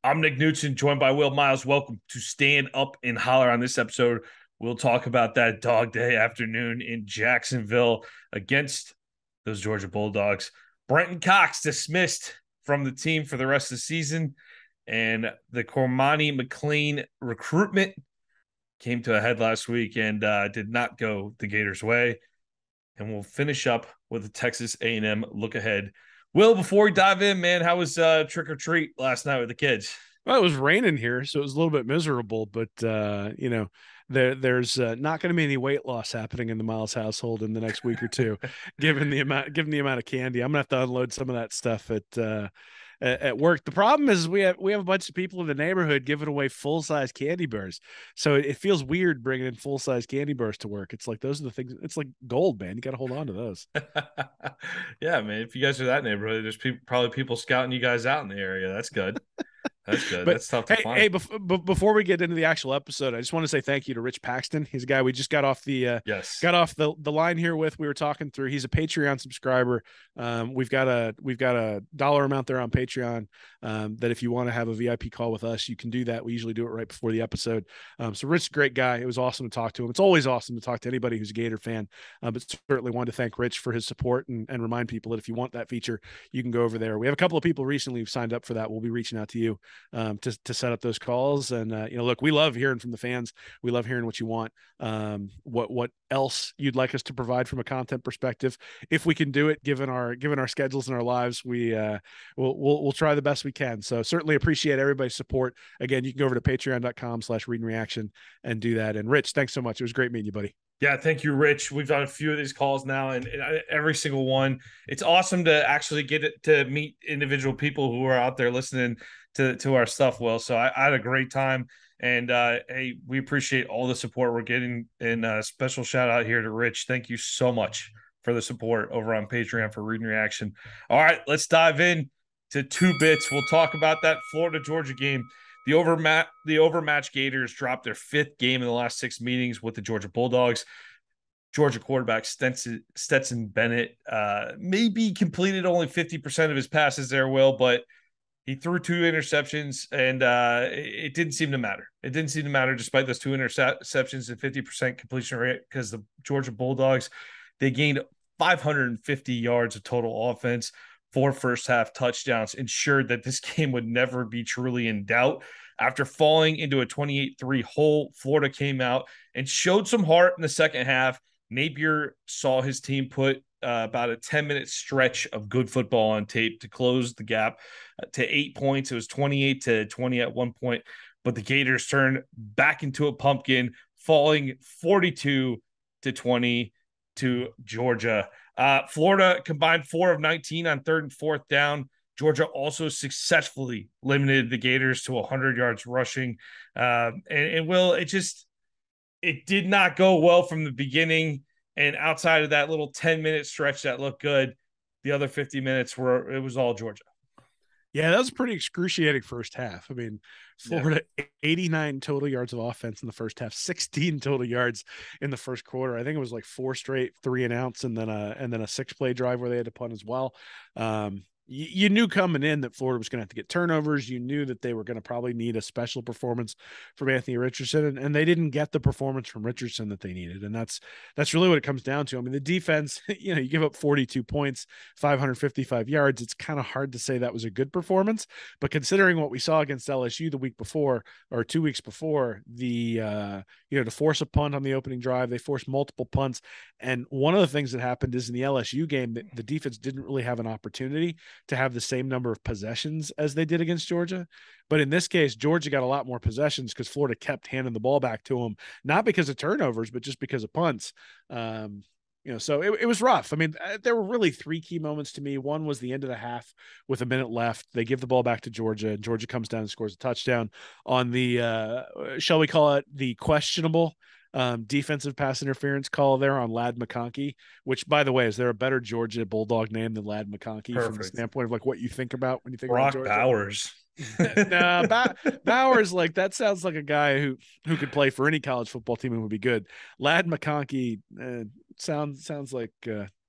I'm Nick Knudsen, joined by Will Miles. Welcome to Stand Up and Holler. On this episode, we'll talk about that Dog Day afternoon in Jacksonville against those Georgia Bulldogs. Brenton Cox dismissed from the team for the rest of the season, and the CORMANI McClain recruitment came to a head last week and did not go the Gators' way. And we'll finish up with the Texas A&M look ahead. Will, before we dive in, man, how was trick or treat last night with the kids? Well, it was raining here, so it was a little bit miserable, but there's not going to be any weight loss happening in the Miles household in the next week or two, given the amount of candy. I'm gonna have to unload some of that stuff at work. The problem is we have a bunch of people in the neighborhood giving away full size candy bars, so it feels weird bringing in full size candy bars to work. It's like those are the things. It's like gold, man. You got to hold on to those. Yeah, man. If you guys are that neighborhood, there's probably people scouting you guys out in the area. That's good. That's good. But That's tough to hey, find. before we get into the actual episode, I just want to say thank you to Rich Paxton. He's a guy we just Yes. got off the line here with. We were talking through. He's a Patreon subscriber. We've got a dollar amount there on Patreon that if you want to have a VIP call with us, you can do that. We usually do it right before the episode. So Rich, a great guy. It was awesome to talk to him. It's always awesome to talk to anybody who's a Gator fan. But certainly wanted to thank Rich for his support and remind people that if you want that feature, you can go over there. We have a couple of people recently who've signed up for that. We'll be reaching out to you to set up those calls. And look, we love hearing from the fans. We love hearing what you want. What else you'd like us to provide from a content perspective, if we can do it, given our schedules and our lives, we'll try the best we can. So certainly appreciate everybody's support. Again, you can go over to patreon.com/readandreaction and do that. And Rich, thanks so much. It was great meeting you, buddy. Yeah, thank you, Rich. We've done a few of these calls now, and every single one, it's awesome to actually get it to meet individual people who are out there listening to our stuff. Will, so I had a great time, and hey, we appreciate all the support we're getting. And special shout out here to Rich. Thank you so much for the support over on Patreon for Reading Reaction. All right, let's dive in to two bits. We'll talk about that Florida Georgia game. The overmatched Gators dropped their fifth game in the last six meetings with the Georgia Bulldogs. Georgia quarterback Stetson Bennett maybe completed only 50% of his passes there, Will, but he threw two interceptions, and it didn't seem to matter. It didn't seem to matter despite those two interceptions and 50% completion rate, because the Georgia Bulldogs, they gained 550 yards of total offense, four first half touchdowns, ensured that this game would never be truly in doubt. After falling into a 28-3 hole, Florida came out and showed some heart in the second half. Napier saw his team put about a 10-minute stretch of good football on tape to close the gap to 8 points. It was 28-20 at one point, but the Gators turned back into a pumpkin, falling 42-20 to Georgia. Florida combined 4 of 19 on third and fourth down. Georgia also successfully limited the Gators to 100 yards rushing. And Will, it did not go well from the beginning. And outside of that little 10-minute stretch that looked good, the other 50 minutes it was all Georgia. Yeah, that was a pretty excruciating first half. I mean, Florida, Yeah. 89 total yards of offense in the first half, 16 total yards in the first quarter. I think it was like four straight 3-and-outs, and then a 6-play drive where they had to punt as well. You knew coming in that Florida was going to have to get turnovers. You knew that they were going to probably need a special performance from Anthony Richardson, and they didn't get the performance from Richardson that they needed. And that's really what it comes down to. I mean, the defense, you give up 42 points, 555 yards. It's kind of hard to say that was a good performance, but considering what we saw against LSU the week before, or 2 weeks before, to force a punt on the opening drive, they forced multiple punts. And one of the things that happened is in the LSU game, the defense didn't really have an opportunity to have the same number of possessions as they did against Georgia. But in this case, Georgia got a lot more possessions because Florida kept handing the ball back to them, not because of turnovers, but just because of punts. So it was rough. I mean, there were really three key moments to me. One was the end of the half with a minute left. They give the ball back to Georgia, and Georgia comes down and scores a touchdown on the, shall we call it, the questionable defensive pass interference call there on Ladd McConkey, which, by the way, is there a better Georgia Bulldog name than Ladd McConkey from the Perfect. standpoint of like what you think about when you think about Brock Georgia? Bowers. Nah, Bowers, like that sounds like a guy who could play for any college football team and would be good. Ladd McConkey sounds like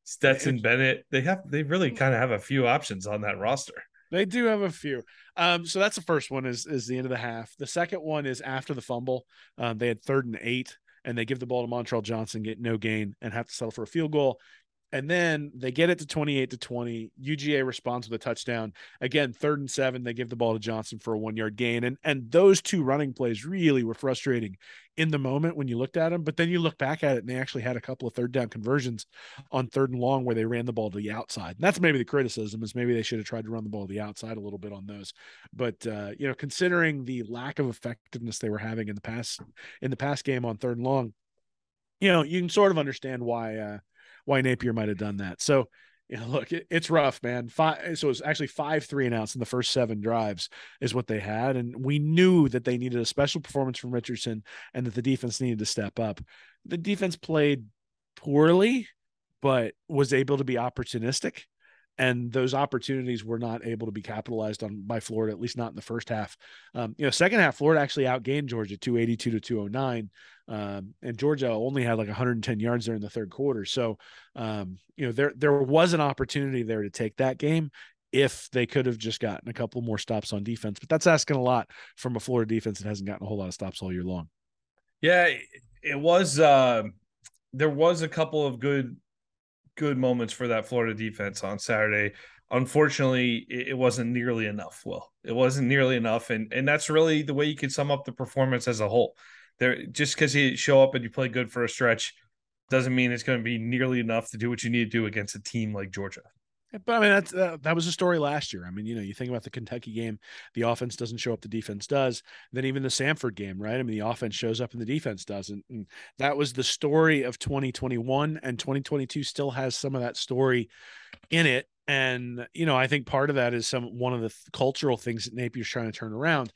Stetson Bennett. They really kind of have a few options on that roster. They do have a few. So that's the first one is the end of the half. The second one is after the fumble. They had 3rd and 8, and they give the ball to Montreal Johnson, get no gain, and have to settle for a field goal. And then they get it to 28-20. UGA responds with a touchdown. Again, 3rd and 7. They give the ball to Johnson for a 1-yard gain. And those two running plays really were frustrating in the moment when you looked at them. But then you look back at it, and they actually had a couple of 3rd down conversions on 3rd and long where they ran the ball to the outside. And that's maybe the criticism, is maybe they should have tried to run the ball to the outside a little bit on those. But considering the lack of effectiveness they were having in the pass game on 3rd and long, you can sort of understand why Napier might have done that. So, look, it's rough, man. So it was actually 5 3-and-outs in the first 7 drives is what they had. And we knew that they needed a special performance from Richardson and that the defense needed to step up. The defense played poorly, but was able to be opportunistic. And those opportunities were not able to be capitalized on by Florida, at least not in the first half. Second half, Florida actually outgained Georgia 282-209. And Georgia only had like 110 yards there in the third quarter. So, there was an opportunity there to take that game if they could have just gotten a couple more stops on defense. But that's asking a lot from a Florida defense that hasn't gotten a whole lot of stops all year long. Yeah, it was. There was a couple of good moments for that Florida defense on Saturday. Unfortunately, it wasn't nearly enough. Well, it wasn't nearly enough, and that's really the way you could sum up the performance as a whole. There, just because you show up and you play good for a stretch doesn't mean it's going to be nearly enough to do what you need to do against a team like Georgia. But I mean, that was a story last year. I mean, you think about the Kentucky game, the offense doesn't show up, the defense does. Then even the Samford game, right? I mean, the offense shows up and the defense doesn't. And that was the story of 2021, and 2022 still has some of that story in it. And I think part of that is one of the cultural things that Napier's trying to turn around.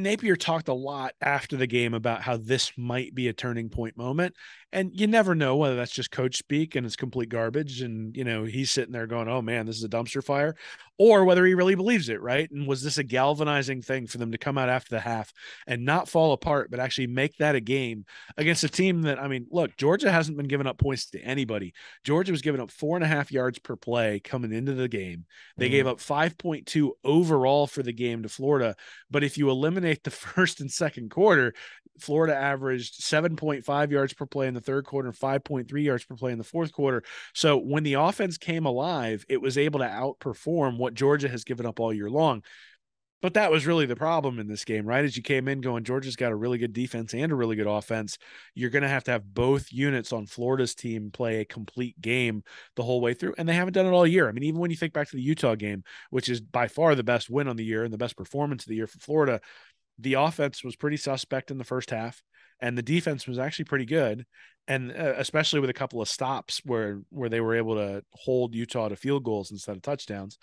Napier talked a lot after the game about how this might be a turning point moment. And you never know whether that's just coach speak and it's complete garbage. And, he's sitting there going, oh man, this is a dumpster fire, or whether he really believes it. Right. And was this a galvanizing thing for them to come out after the half and not fall apart, but actually make that a game against a team that, I mean, look, Georgia hasn't been giving up points to anybody. Georgia was giving up 4.5 yards per play coming into the game. They gave up 5.2 overall for the game to Florida. But if you eliminate the first and second quarter, Florida averaged 7.5 yards per play in the third quarter and 5.3 yards per play in the fourth quarter. So when the offense came alive, it was able to outperform what Georgia has given up all year long. But that was really the problem in this game, right? As you came in going, Georgia's got a really good defense and a really good offense. You're going to have both units on Florida's team play a complete game the whole way through. And they haven't done it all year. I mean, even when you think back to the Utah game, which is by far the best win on the year and the best performance of the year for Florida, the offense was pretty suspect in the first half, and the defense was actually pretty good. And especially with a couple of stops where they were able to hold Utah to field goals instead of touchdowns.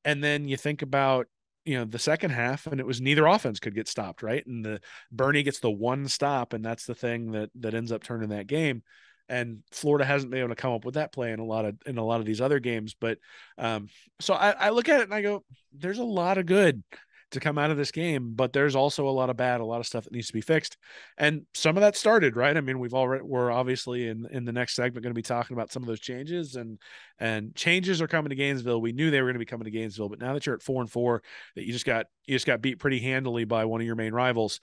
And then you think about, the second half, and it was neither offense could get stopped, right? And Bernie gets the one stop, and that's the thing that ends up turning that game. And Florida hasn't been able to come up with that play in a lot of these other games. But so I look at it and I go, there's a lot of good to come out of this game, but there's also a lot of bad, a lot of stuff that needs to be fixed. And some of that started, right? I mean, we're obviously in the next segment going to be talking about some of those changes, and changes are coming to Gainesville. We knew they were going to be coming to Gainesville, but now that you're at 4-4, that you just got beat pretty handily by one of your main rivals,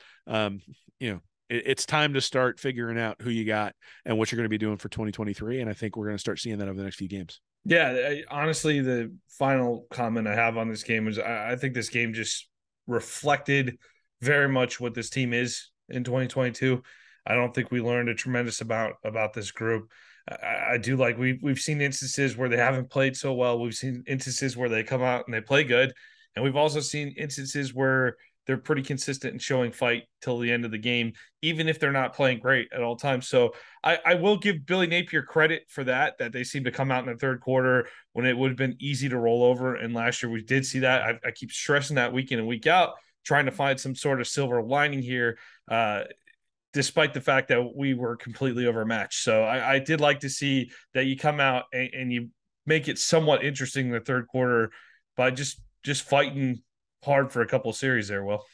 it's time to start figuring out who you got and what you're going to be doing for 2023. And I think we're going to start seeing that over the next few games. Yeah, honestly, the final comment I have on this game is I think this game just reflected very much what this team is in 2022. I don't think we learned a tremendous amount about this group. I do like we've seen instances where they haven't played so well. We've seen instances where they come out and they play good, and we've also seen instances where they're pretty consistent in showing fight till the end of the game, even if they're not playing great at all times. So I will give Billy Napier credit for that they seem to come out in the third quarter when it would have been easy to roll over. And last year we did see that. I keep stressing that week in and week out, trying to find some sort of silver lining here, despite the fact that we were completely overmatched. So I did like to see that you come out and you make it somewhat interesting in the third quarter by just fighting hard for a couple of series there. Will.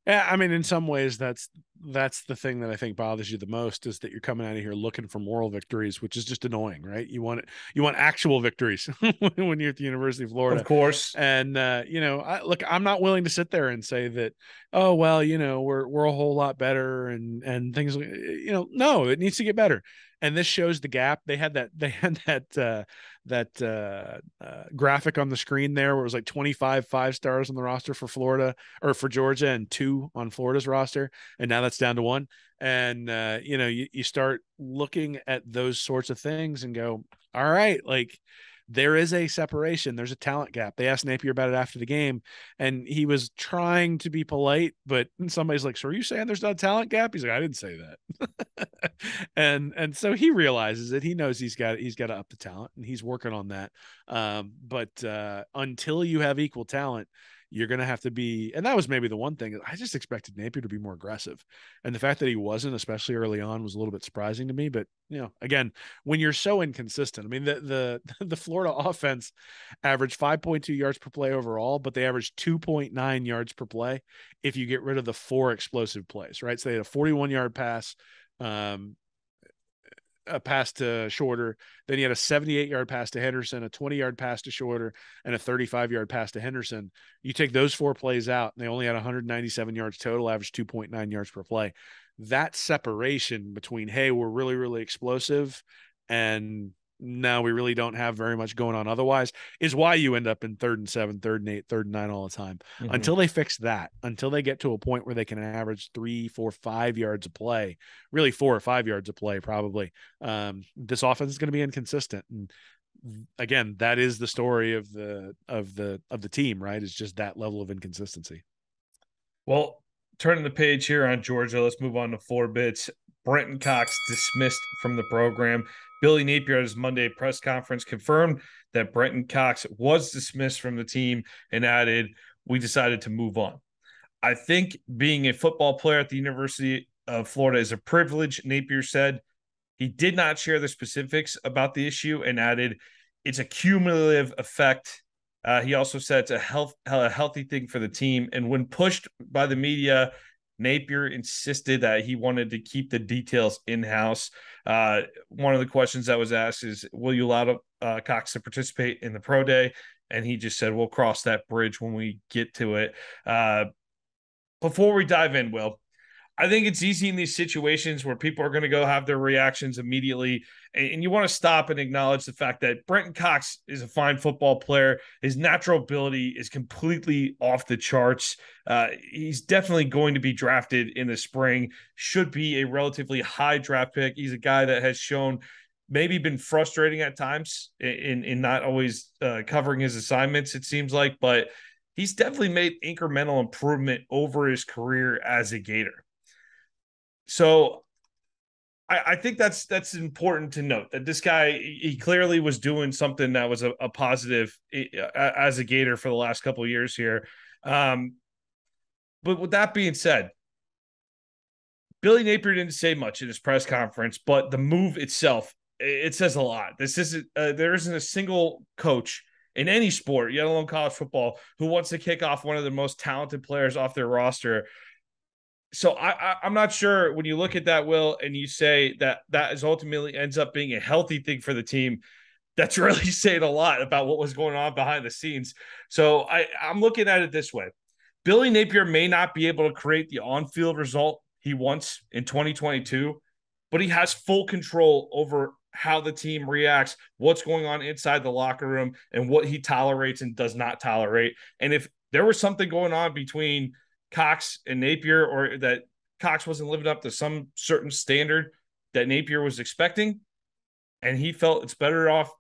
Yeah, I mean, in some ways, that's the thing that I think bothers you the most is that you're coming out of here looking for moral victories, which is just annoying, right? You want actual victories when you're at the University of Of Florida, course. and look, I'm not willing to sit there and say that, oh well, we're a whole lot better and things, no, it needs to get better, and this shows the gap. They had that graphic on the screen there where it was like 25 5 stars on the roster for Florida or for Georgia and 2 on Florida's roster. And now that's down to 1. And, you start looking at those sorts of things and go, all right, like there is a separation. There's a talent gap. They asked Napier about it after the game, and he was trying to be polite, but somebody's like, so are you saying there's not a talent gap? He's like, I didn't say that. and so he realizes it. He knows he's got to up the talent, and he's working on that. But until you have equal talent, you're going to have to be, and that was maybe the one thing. I just expected Napier to be more aggressive. And the fact that he wasn't, especially early on, was a little bit surprising to me. But, again, when you're so inconsistent, I mean, the Florida offense averaged 5.2 yards per play overall, but they averaged 2.9 yards per play if you get rid of the 4 explosive plays, right? So they had a 41-yard pass, a pass to Shorter. Then he had a 78-yard pass to Henderson, a 20-yard pass to Shorter, and a 35-yard pass to Henderson. You take those 4 plays out, and they only had 197 yards total, average 2.9 yards per play. That separation between, hey, we're really, really explosive, and no, we really don't have very much going on otherwise, is why you end up in 3rd and 7, 3rd and 8, 3rd and 9 all the time. Mm-hmm. Until they fix that, until they get to a point where they can average 3, 4, 5 yards of play, really 4 or 5 yards of play, probably, this offense is going to be inconsistent. And again, that is the story of the team, right? It's just that level of inconsistency. Well, turning the page here on Georgia, let's move on to 4 bits. Brenton Cox dismissed from the program. Billy Napier at his Monday press conference confirmed that Brenton Cox was dismissed from the team and added, "We decided to move on." I think being a football player at the University of Florida is a privilege, Napier said. He did not share the specifics about the issue and added, "It's a cumulative effect." He also said it's a healthy thing for the team. And when pushed by the media, Napier insisted that he wanted to keep the details in-house. One of the questions that was asked is, will you allow Cox to participate in the pro day? And he just said, we'll cross that bridge when we get to it. Before we dive in, Will, I think it's easy in these situations where people are going to go have their reactions immediately. And you want to stop and acknowledge the fact that Brenton Cox is a fine football player. His natural ability is completely off the charts. He's definitely going to be drafted in the spring, should be a relatively high draft pick. He's a guy that has shown maybe been frustrating at times in not always covering his assignments, it seems like, but he's definitely made incremental improvement over his career as a Gator. So I think that's important to note that this guy, he clearly was doing something that was a positive as a Gator for the last couple of years here. But with that being said, Billy Napier didn't say much in his press conference, but the move itself, it says a lot. This isn't there isn't a single coach in any sport, yet alone college football, who wants to kick off one of the most talented players off their roster. So I'm not sure when you look at that, Will, and you say that is ultimately ends up being a healthy thing for the team. That's really saying a lot about what was going on behind the scenes. So I'm looking at it this way. Billy Napier may not be able to create the on-field result he wants in 2022, but he has full control over how the team reacts, what's going on inside the locker room, and what he tolerates and does not tolerate. And if there was something going on between Cox and Napier, or that Cox wasn't living up to some certain standard that Napier was expecting, and he felt it's better off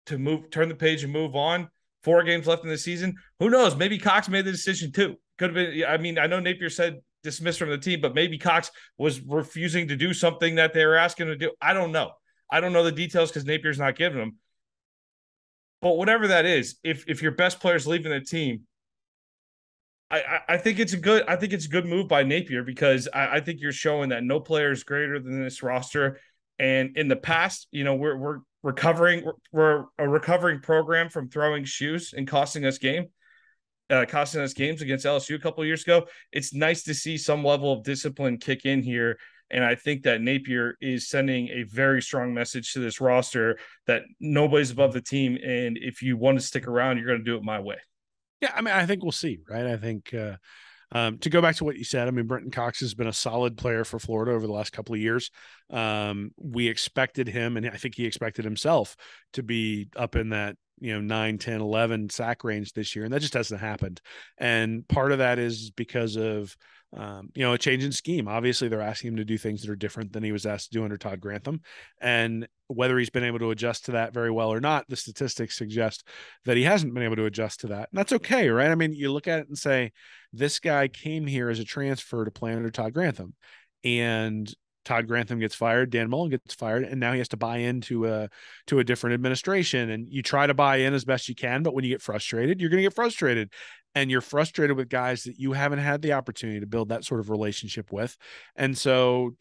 to turn the page and move on. 4 games left in the season. Who knows? Maybe Cox made the decision too. Could have been. I mean, I know Napier said dismissed from the team, but maybe Cox was refusing to do something that they were asking him to do. I don't know. I don't know the details because Napier's not giving them. But whatever that is, if your best player's leaving the team, I think it's a good move by Napier, because I think you're showing that no player is greater than this roster. And in the past, we're recovering. We're a recovering program from throwing shoes and costing us game. costing us games against LSU a couple of years ago. It's nice to see some level of discipline kick in here. And I think that Napier is sending a very strong message to this roster that nobody's above the team. And if you want to stick around, you're going to do it my way. Yeah, I mean, I think we'll see, right? I think to go back to what you said, I mean, Brenton Cox has been a solid player for Florida over the last couple of years. We expected him, and I think he expected himself to be up in that 9, 10, 11 sack range this year, and that just hasn't happened. And part of that is because of a change in scheme. Obviously, they're asking him to do things that are different than he was asked to do under Todd Grantham. And whether he's been able to adjust to that very well or not, the statistics suggest that he hasn't been able to adjust to that. And that's okay, right? I mean, you look at it and say, this guy came here as a transfer to play under Todd Grantham. And Todd Grantham gets fired, Dan Mullen gets fired, and now he has to buy into a different administration. And you try to buy in as best you can, but when you get frustrated, you're going to get frustrated. And you're frustrated with guys that you haven't had the opportunity to build that sort of relationship with. And so,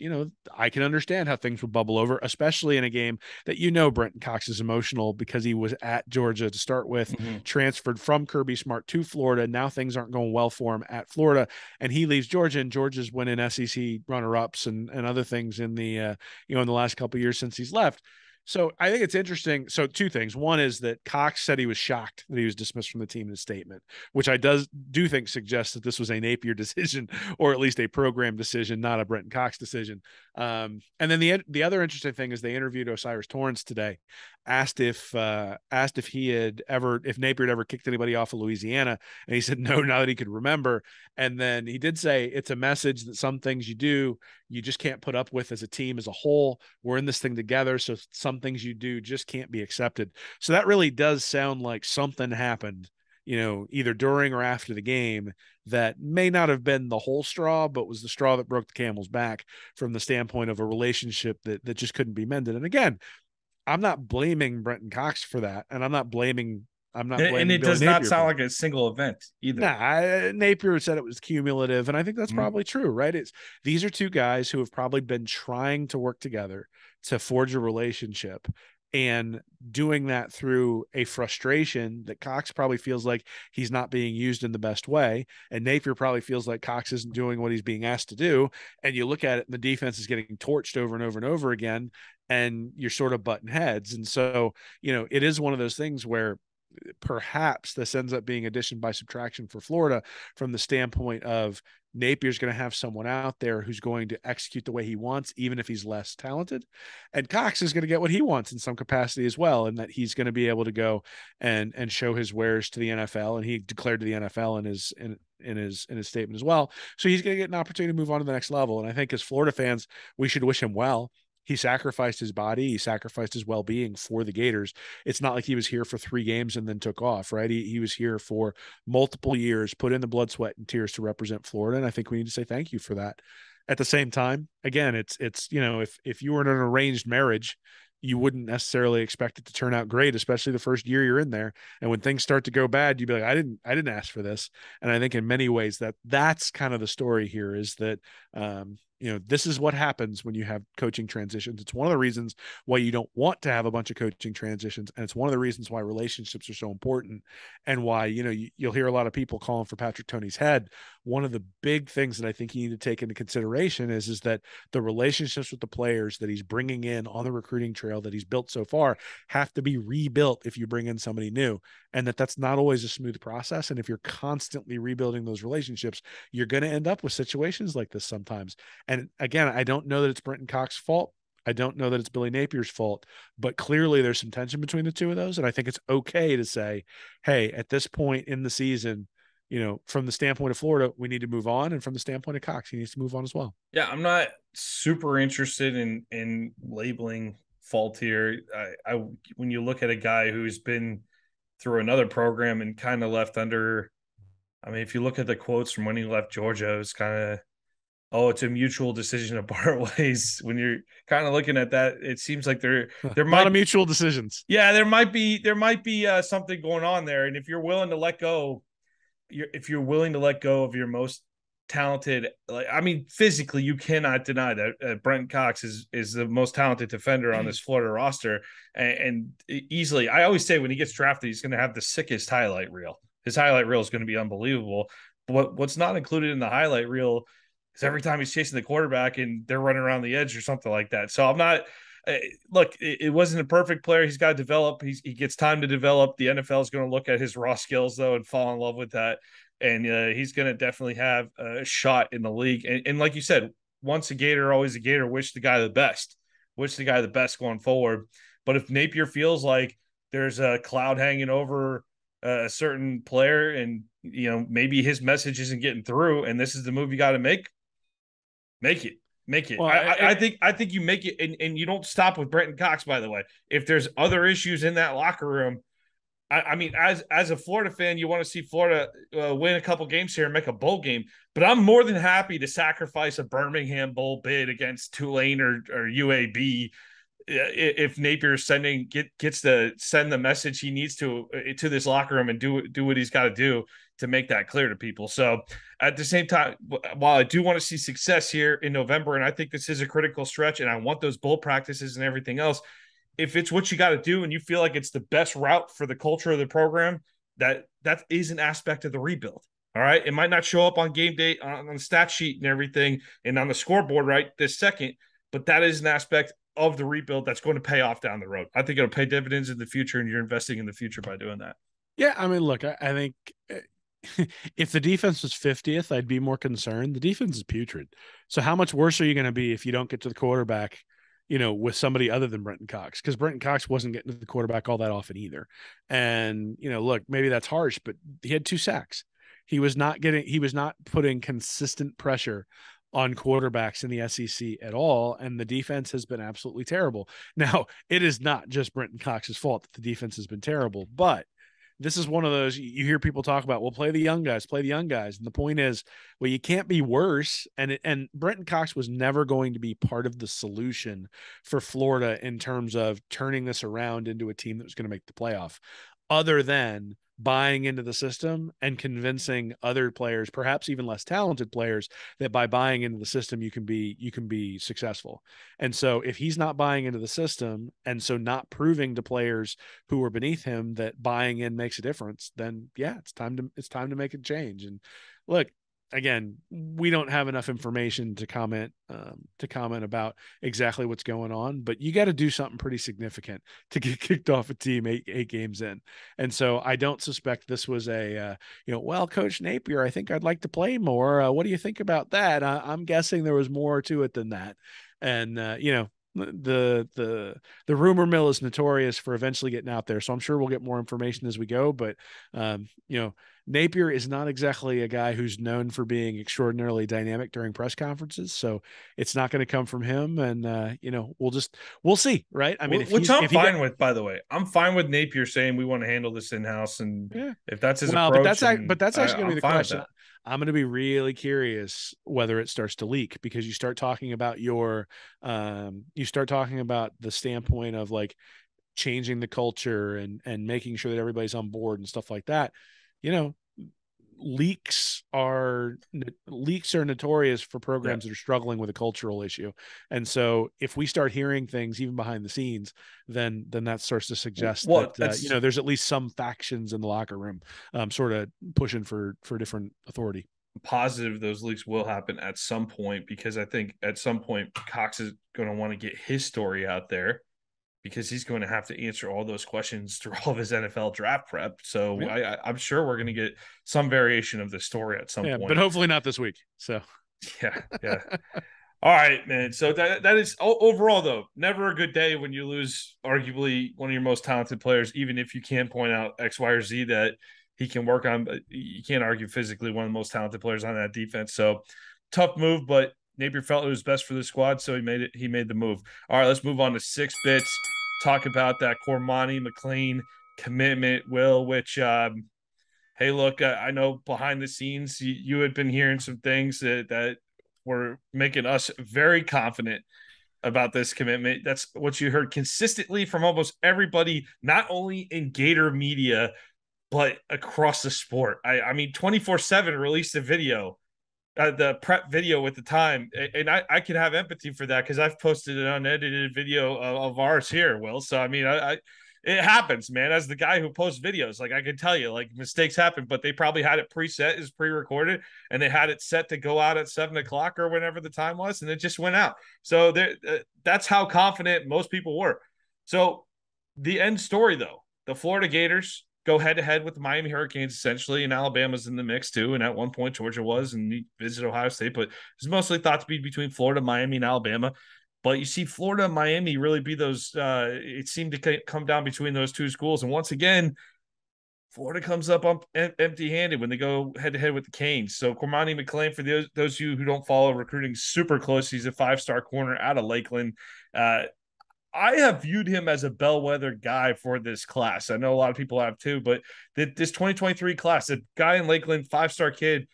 I can understand how things would bubble over, especially in a game that Brenton Cox is emotional because he was at Georgia to start with, transferred from Kirby Smart to Florida. Now things aren't going well for him at Florida, and he leaves Georgia, and Georgia's winning SEC runner-ups and other things in the in the last couple of years since he's left. So I think it's interesting. So two things. One is that Cox said he was shocked that he was dismissed from the team in his statement, which I do think suggests that this was a Napier decision, or at least a program decision, not a Brenton Cox decision. And then the other interesting thing is they interviewed Osiris Torrance today, asked if Napier had ever kicked anybody off of Louisiana, and he said no, now that he could remember. And then he did say it's a message that some things you just can't put up with as a team as a whole. We're in this thing together, so some things you do just can't be accepted. So that really does sound like something happened, either during or after the game that may not have been the whole straw, but was the straw that broke the camel's back from the standpoint of a relationship that just couldn't be mended. And again, I'm not blaming Brenton Cox for that, and I'm not blaming and Billy it does Napier not sound like a single event either. Napier said it was cumulative, and I think that's probably true, right? These are two guys who have probably been trying to work together to forge a relationship, and doing that through a frustration that Cox probably feels like he's not being used in the best way, and Napier probably feels like Cox isn't doing what he's being asked to do. And you look at it, and the defense is getting torched over and over and over again, and you're sort of butting heads. And so, it is one of those things where perhaps this ends up being addition by subtraction for Florida from the standpoint of Napier's going to have someone out there who's going to execute the way he wants, even if he's less talented. And Cox is going to get what he wants in some capacity as well, and that he's going to be able to go and show his wares to the NFL. And he declared to the NFL in his statement as well. So he's going to get an opportunity to move on to the next level. And I think as Florida fans, we should wish him well. He sacrificed his body. He sacrificed his well-being for the Gators. It's not like he was here for 3 games and then took off, right? He was here for multiple years, put in the blood, sweat, and tears to represent Florida. And I think we need to say thank you for that. At the same time, again, it's if you were in an arranged marriage, you wouldn't necessarily expect it to turn out great, especially the first year you're in there. And when things start to go bad, you'd be like, I didn't ask for this. And I think in many ways that's kind of the story here, is that, this is what happens when you have coaching transitions. It's one of the reasons why you don't want to have a bunch of coaching transitions. And it's one of the reasons why relationships are so important, and why, you'll hear a lot of people calling for Patrick Toney's head. One of the big things that I think you need to take into consideration is that the relationships with the players that he's bringing in on the recruiting trail that he's built so far have to be rebuilt if you bring in somebody new, and that's not always a smooth process. And if you're constantly rebuilding those relationships, you're going to end up with situations like this sometimes. And again, I don't know that it's Brenton Cox's fault. I don't know that it's Billy Napier's fault, but clearly there's some tension between the two of those. And I think it's okay to say, hey, at this point in the season, from the standpoint of Florida, we need to move on. And from the standpoint of Cox, he needs to move on as well. Yeah, I'm not super interested in labeling fault here. I when you look at a guy who's been through another program and kind of left under, I mean, if you look at the quotes from when he left Georgia, it was kind of, it's a mutual decision to part ways. When you're kind of looking at that, it seems like there might a lot of mutual decisions. Yeah, there might be something going on there. And if you're willing to let go, if you're willing to let go of your most talented, physically, you cannot deny that Brenton Cox is the most talented defender on this Florida roster, and easily. I always say when he gets drafted, he's going to have the sickest highlight reel. His highlight reel is going to be unbelievable. But what's not included in the highlight reel is every time he's chasing the quarterback and they're running around the edge or something like that. So I'm not. Look, it wasn't a perfect player. He's got to develop. He gets time to develop. The NFL is going to look at his raw skills though and fall in love with that, and he's going to definitely have a shot in the league. And like you said, once a Gator, always a Gator. Wish the guy the best. Wish the guy the best going forward. But if Napier feels like there's a cloud hanging over a certain player, and maybe his message isn't getting through, and this is the move you got to make it. Make it. Well, I think you make it, and you don't stop with Brenton Cox. By the way, if there's other issues in that locker room, I mean, as a Florida fan, you want to see Florida win a couple games here and make a bowl game. But I'm more than happy to sacrifice a Birmingham Bowl bid against Tulane or UAB if Napier gets to send the message he needs to this locker room and do what he's got to do to make that clear to people. So at the same time, while I do want to see success here in November, and I think this is a critical stretch, and I want those bowl practices and everything else, if it's what you got to do and you feel like it's the best route for the culture of the program, that is an aspect of the rebuild. All right. It might not show up on game day on the stat sheet and everything and on the scoreboard right this second, but that is an aspect of the rebuild that's going to pay off down the road. I think it'll pay dividends in the future, and you're investing in the future by doing that. Yeah, I mean, look, I think if the defense was 50th, I'd be more concerned. The defense is putrid. So how much worse are you going to be if you don't get to the quarterback, with somebody other than Brenton Cox? Because Brenton Cox wasn't getting to the quarterback all that often either. And, look, maybe that's harsh, but he had 2 sacks. He was not putting consistent pressure on quarterbacks in the SEC at all, and the defense has been absolutely terrible. Now, it is not just Brenton Cox's fault that the defense has been terrible, but this is one of those you hear people talk about, well, play the young guys. And the point is, well, you can't be worse. And Brenton Cox was never going to be part of the solution for Florida in terms of turning this around into a team that was going to make the playoff, other than buying into the system and convincing other players, perhaps even less talented players, that by buying into the system, you can be successful. And so if he's not buying into the system, and so not proving to players who are beneath him that buying in makes a difference, then yeah, it's time to make a change. And look, again, we don't have enough information to comment about exactly what's going on, but you got to do something pretty significant to get kicked off a team eight games in. And so I don't suspect this was well, Coach Napier, I think I'd like to play more. What do you think about that? I'm guessing there was more to it than that. And, the rumor mill is notorious for eventually getting out there. So I'm sure we'll get more information as we go, but, Napier is not exactly a guy who's known for being extraordinarily dynamic during press conferences. So it's not going to come from him. And, we'll see. Right. I mean, which I'm fine with, by the way. I'm fine with Napier saying we want to handle this in-house. And if that's his approach. But that's actually going to be the question. I'm going to be really curious whether it starts to leak, because you start talking about the standpoint of like changing the culture and making sure that everybody's on board and stuff like that. Leaks are notorious for programs that are struggling with a cultural issue. And so if we start hearing things even behind the scenes, then that starts to suggest that there's at least some factions in the locker room sort of pushing for different authority. Positive those leaks will happen at some point, because I think at some point Cox is going to want to get his story out there, because he's going to have to answer all those questions through all of his NFL draft prep. So I'm sure we're going to get some variation of the story at some point. But hopefully not this week. So yeah. All right, man. So that is overall, though, never a good day when you lose arguably one of your most talented players, even if you can point out X, Y, or Z that he can work on. But you can't argue physically one of the most talented players on that defense. So tough move, but Napier felt it was best for the squad, so he made the move. All right, let's move on to 6 bits. Talk about that CORMANI McClain commitment, Will, which, hey, look, I know behind the scenes you had been hearing some things that were making us very confident about this commitment. That's what you heard consistently from almost everybody, not only in Gator media, but across the sport. I mean, 24/7 released a video, the prep video at the time, and I can have empathy for that, because I've posted an unedited video of ours here, Will. So I mean, it happens, man. As the guy who posts videos, like I can tell you, like mistakes happen, but they probably had it preset, is pre-recorded, and they had it set to go out at 7 o'clock or whenever the time was, and it just went out. So that's how confident most people were. So the end story, though, the Florida Gators go head to head with the Miami Hurricanes, essentially, and Alabama's in the mix too. And at one point, Georgia was, and he visited Ohio State, but it's mostly thought to be between Florida, Miami, and Alabama. But you see Florida and Miami really be those, it seemed to come down between those two schools. And once again, Florida comes up empty-handed when they go head-to-head with the Canes. So CORMANI McClain, for those of you who don't follow recruiting super close, he's a 5-star corner out of Lakeland. I have viewed him as a bellwether guy for this class. I know a lot of people have too, but this 2023 class, a guy in Lakeland, 5-star kid,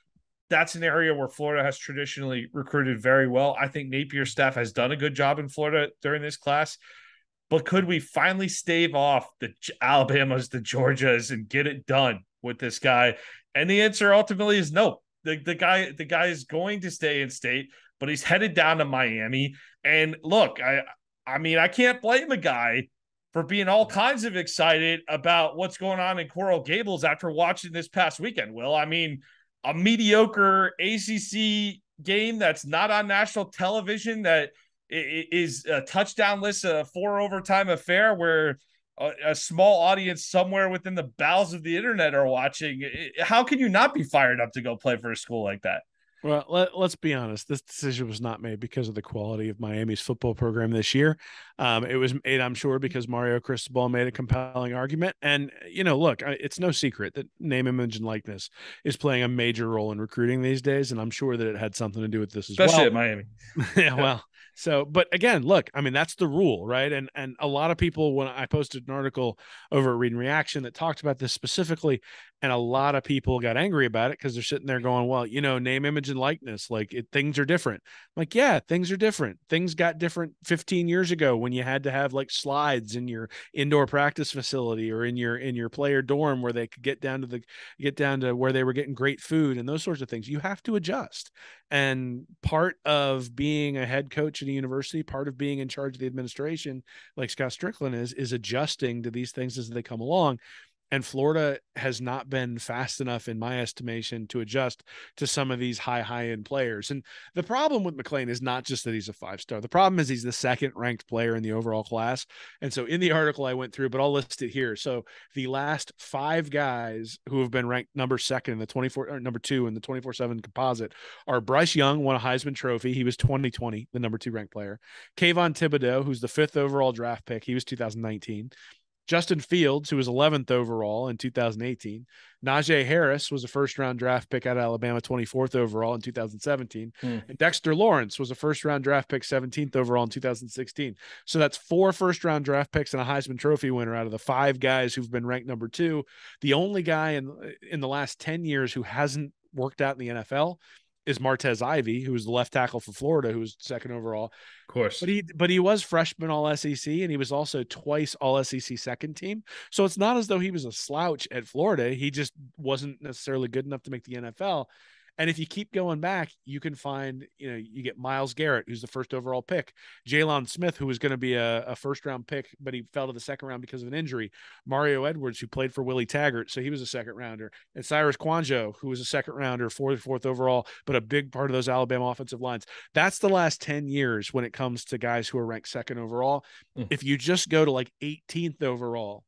that's an area where Florida has traditionally recruited very well. I think Napier's staff has done a good job in Florida during this class. But could we finally stave off the Alabamas, the Georgias, and get it done with this guy? And the answer ultimately is no. The guy is going to stay in state, but he's headed down to Miami. And look, I mean, I can't blame a guy for being all kinds of excited about what's going on in Coral Gables after watching this past weekend. Will, I mean, a mediocre ACC game that's not on national television, that is a touchdown list, a 4 overtime affair where a small audience somewhere within the bowels of the internet are watching. How can you not be fired up to go play for a school like that? Well, let's be honest. This decision was not made because of the quality of Miami's football program this year. It was made, I'm sure, because Mario Cristobal made a compelling argument. And, look, it's no secret that name, image, and likeness is playing a major role in recruiting these days. And I'm sure that it had something to do with this as well. Especially at Miami. Yeah, well, so, but again, look, I mean, that's the rule, right? And a lot of people, when I posted an article over at Read and Reaction that talked about this specifically, and a lot of people got angry about it because they're sitting there going, well, name, image, and likeness, like things are different. I'm like, yeah, things are different. Things got different 15 years ago when you had to have like slides in your indoor practice facility or in your player dorm where they could get down to where they were getting great food and those sorts of things. You have to adjust. And part of being a head coach at a university, part of being in charge of the administration, like Scott Strickland is adjusting to these things as they come along. And Florida has not been fast enough, in my estimation, to adjust to some of these high-end players. And the problem with McClain is not just that he's a 5-star. The problem is he's the second-ranked player in the overall class. And so in the article I went through, but I'll list it here. So the last 5 guys who have been ranked number 2 in the 24 or number 2 in the 24/7 composite are Bryce Young, won a Heisman Trophy. He was 2020, the number 2 ranked player. Kayvon Thibodeau, who's the 5th overall draft pick. He was 2019. Justin Fields, who was 11th overall in 2018. Najee Harris was a first-round draft pick out of Alabama, 24th overall in 2017. And Dexter Lawrence was a first-round draft pick, 17th overall in 2016. So that's 4 first-round draft picks and a Heisman Trophy winner out of the 5 guys who've been ranked number 2. The only guy in the last 10 years who hasn't worked out in the NFL is Martez Ivey, who was the left tackle for Florida, who was 2nd overall. Of course. But he was freshman all SEC, and he was also twice all SEC second team. So it's not as though he was a slouch at Florida. He just wasn't necessarily good enough to make the NFL. And if you keep going back, you can find, you get Myles Garrett, who's the 1st overall pick, Jalen Smith, who was going to be a 1st-round pick, but he fell to the 2nd round because of an injury. Mario Edwards, who played for Willie Taggart, so he was a 2nd rounder. And Cyrus Kwanjo, who was a 2nd rounder, 4th overall, but a big part of those Alabama offensive lines. That's the last 10 years when it comes to guys who are ranked 2nd overall. If you just go to like 18th overall,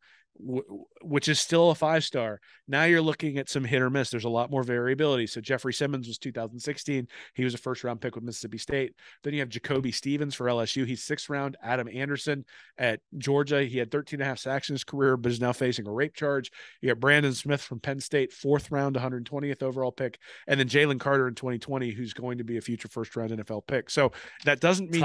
which is still a 5-star. Now you're looking at some hit or miss. There's a lot more variability. So Jeffrey Simmons was 2016. He was a 1st-round pick with Mississippi State. Then you have Jacoby Stevens for LSU. He's 6th round. Adam Anderson at Georgia. He had 13.5 sacks in his career, but is now facing a rape charge. You got Brandon Smith from Penn State, 4th round, 120th overall pick. And then Jalen Carter in 2020, who's going to be a future 1st-round NFL pick. So that doesn't mean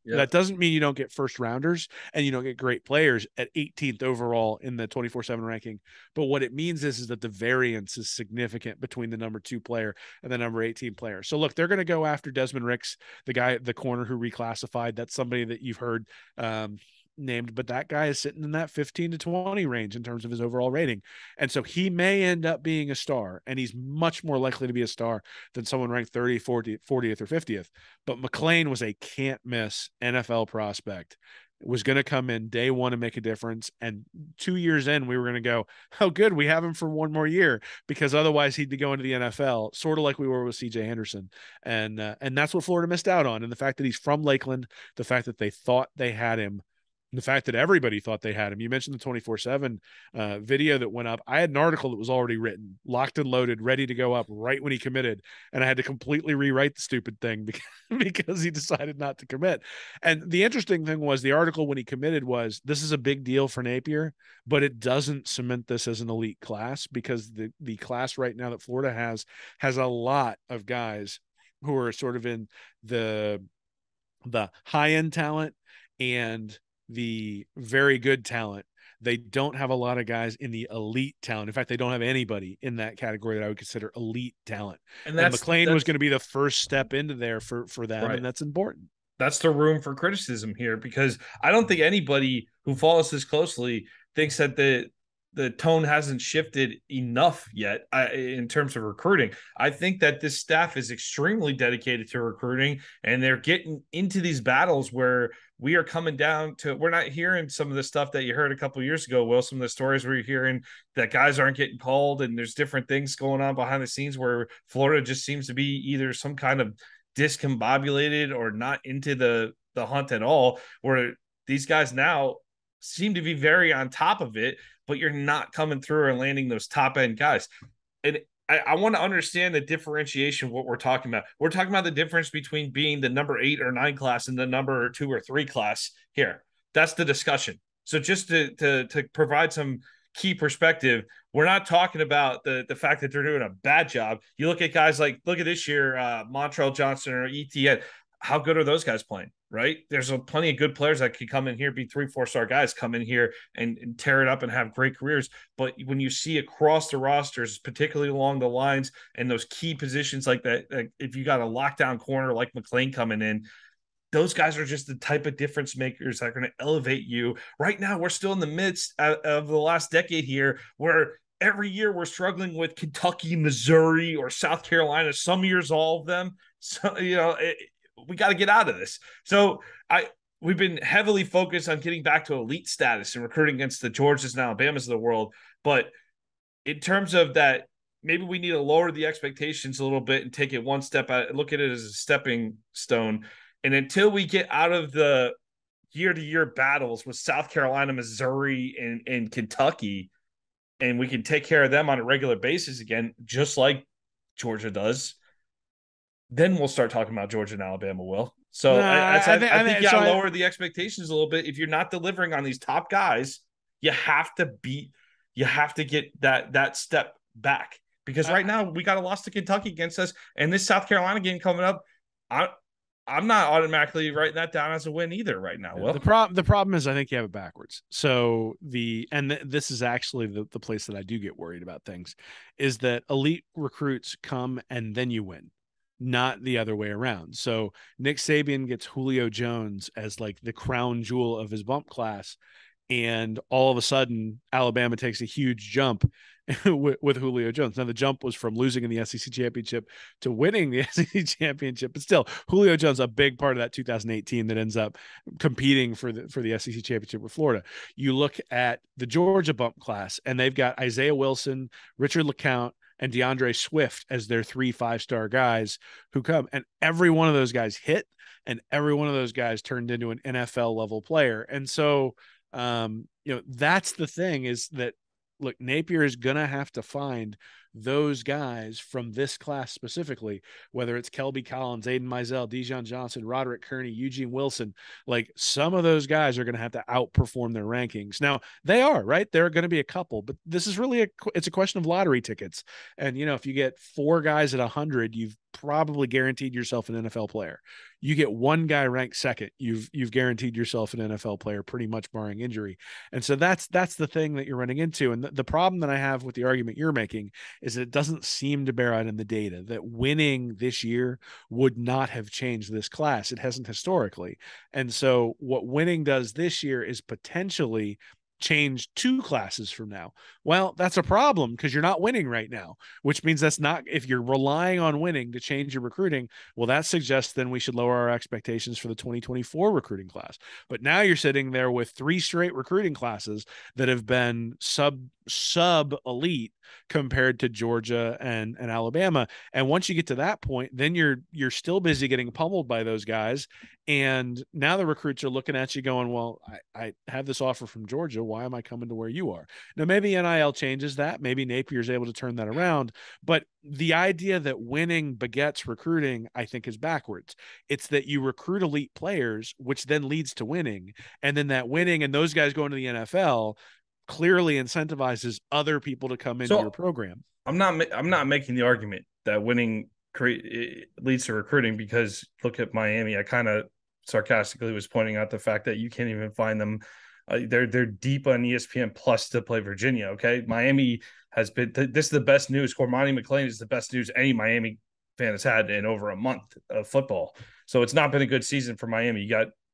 that doesn't mean you don't get 1st-rounders and you don't get great players at 18th overall in the 24/7 ranking. But what it means is that the variance is significant between the number 2 player and the number 18 player. So look, they're going to go after Desmond Ricks, the corner who reclassified. That's somebody that you've heard named, but that guy is sitting in that 15 to 20 range in terms of his overall rating. And so he may end up being a star, and he's much more likely to be a star than someone ranked 30, 40th, or 50th. But McClain was a can't miss NFL prospect. was going to come in day one and make a difference. And 2 years in, we were going to go, oh, good, we have him for one more year, because otherwise he'd be going to the NFL, sort of like we were with CJ Henderson. And that's what Florida missed out on. And the fact that he's from Lakeland, the fact that they thought they had him, the fact that everybody thought they had him. You mentioned the 24/7 video that went up. I had an article that was already written, locked and loaded, ready to go up right when he committed, and I had to completely rewrite the stupid thing because he decided not to commit. And the interesting thing was, the article when he committed was, this is a big deal for Napier, but it doesn't cement this as an elite class, because the class right now that Florida has a lot of guys who are sort of in the high end talent and the very good talent. They don't have a lot of guys in the elite talent. In fact, they don't have anybody in that category that I would consider elite talent. And And that's McClain was going to be the first step into there for them, right. and that's important. That's the room for criticism here, because I don't think anybody who follows this closely thinks that the tone hasn't shifted enough yet in terms of recruiting. I think that this staff is extremely dedicated to recruiting, and they're getting into these battles where we are coming down to, we're not hearing some of the stuff that you heard a couple of years ago, Will, some of the stories we're hearing that guys aren't getting called, and there's different things going on behind the scenes where Florida just seems to be either some kind of discombobulated or not into the hunt at all, where these guys now seem to be very on top of it, but you're not coming through and landing those top end guys. And I want to understand the differentiation of what we're talking about. We're talking about the difference between being the number 8 or 9 class and the number 2 or 3 class here. That's the discussion. So just to provide some key perspective, we're not talking about the fact that they're doing a bad job. You look at guys like, look at this year, Montrell Johnson or ETN. How good are those guys playing, right? There's plenty of good players that could come in here, be 3-4 star guys, come in here and tear it up and have great careers. But when you see across the rosters, particularly along the lines and those key positions like that, like if you got a lockdown corner like McClain coming in, those guys are just the type of difference makers that are going to elevate you. Right now, we're still in the midst of the last decade here, where every year we're struggling with Kentucky, Missouri, or South Carolina. Some years, all of them. So, we got to get out of this. So we've been heavily focused on getting back to elite status and recruiting against the Georgias and Alabamas of the world. But in terms of that, maybe we need to lower the expectations a little bit and take it one step out, look at it as a stepping stone. And until we get out of the year-to-year battles with South Carolina, Missouri, and Kentucky, and we can take care of them on a regular basis again, just like Georgia does, then we'll start talking about Georgia and Alabama, Will. So I think you got to lower the expectations a little bit. If you're not delivering on these top guys, you have to get that step back. Because right now we got a loss to Kentucky against us, and this South Carolina game coming up, I'm not automatically writing that down as a win either right now. Will, the problem is, I think you have it backwards. So this is actually the place that I do get worried about things, is that elite recruits come and then you win, not the other way around. So Nick Saban gets Julio Jones as like the crown jewel of his bump class, and all of a sudden Alabama takes a huge jump with Julio Jones. Now the jump was from losing in the SEC championship to winning the SEC championship, but still Julio Jones, a big part of that 2018 that ends up competing for the SEC championship with Florida. You look at the Georgia bump class, and they've got Isaiah Wilson, Richard LeCount, and DeAndre Swift as their 3 5-star guys who come, and every one of those guys hit, and every one of those guys turned into an NFL level player. And so, that's the thing, is that, look, Napier is going to have to find those guys from this class specifically, whether it's Kelby Collins, Aiden Mizell, Dijon Johnson, Roderick Kearney, Eugene Wilson. Like, some of those guys are going to have to outperform their rankings. Now, they are, right? There are going to be a couple, but this is really it's a question of lottery tickets. And, if you get 4 guys at 100, you've probably guaranteed yourself an NFL player. You get one guy ranked second, you've guaranteed yourself an NFL player, pretty much barring injury. And so that's the thing that you're running into. And the problem that I have with the argument you're making is that it doesn't seem to bear out in the data that winning this year would not have changed this class. It hasn't historically. And so what winning does this year is potentially change 2 classes from now. Well, that's a problem because you're not winning right now, which means that's not, if you're relying on winning to change your recruiting, well, that suggests then we should lower our expectations for the 2024 recruiting class. But now you're sitting there with 3 straight recruiting classes that have been sub elite compared to Georgia and Alabama. And once you get to that point, then you're still busy getting pummeled by those guys. And now the recruits are looking at you going, well, I have this offer from Georgia. Why am I coming to where you are? Now, maybe NIL changes that. Maybe Napier's able to turn that around. But the idea that winning begets recruiting, I think, is backwards. It's that you recruit elite players, which then leads to winning. And then that winning and those guys going to the NFL clearly incentivizes other people to come into your program. I'm not making the argument that winning leads to recruiting, because look at Miami. I kind of sarcastically was pointing out the fact that you can't even find them. They're deep on ESPN Plus to play Virginia. Okay, Miami has been. This is the best news. CORMANI McClain is the best news any Miami fan has had in over a month of football. So it's not been a good season for Miami.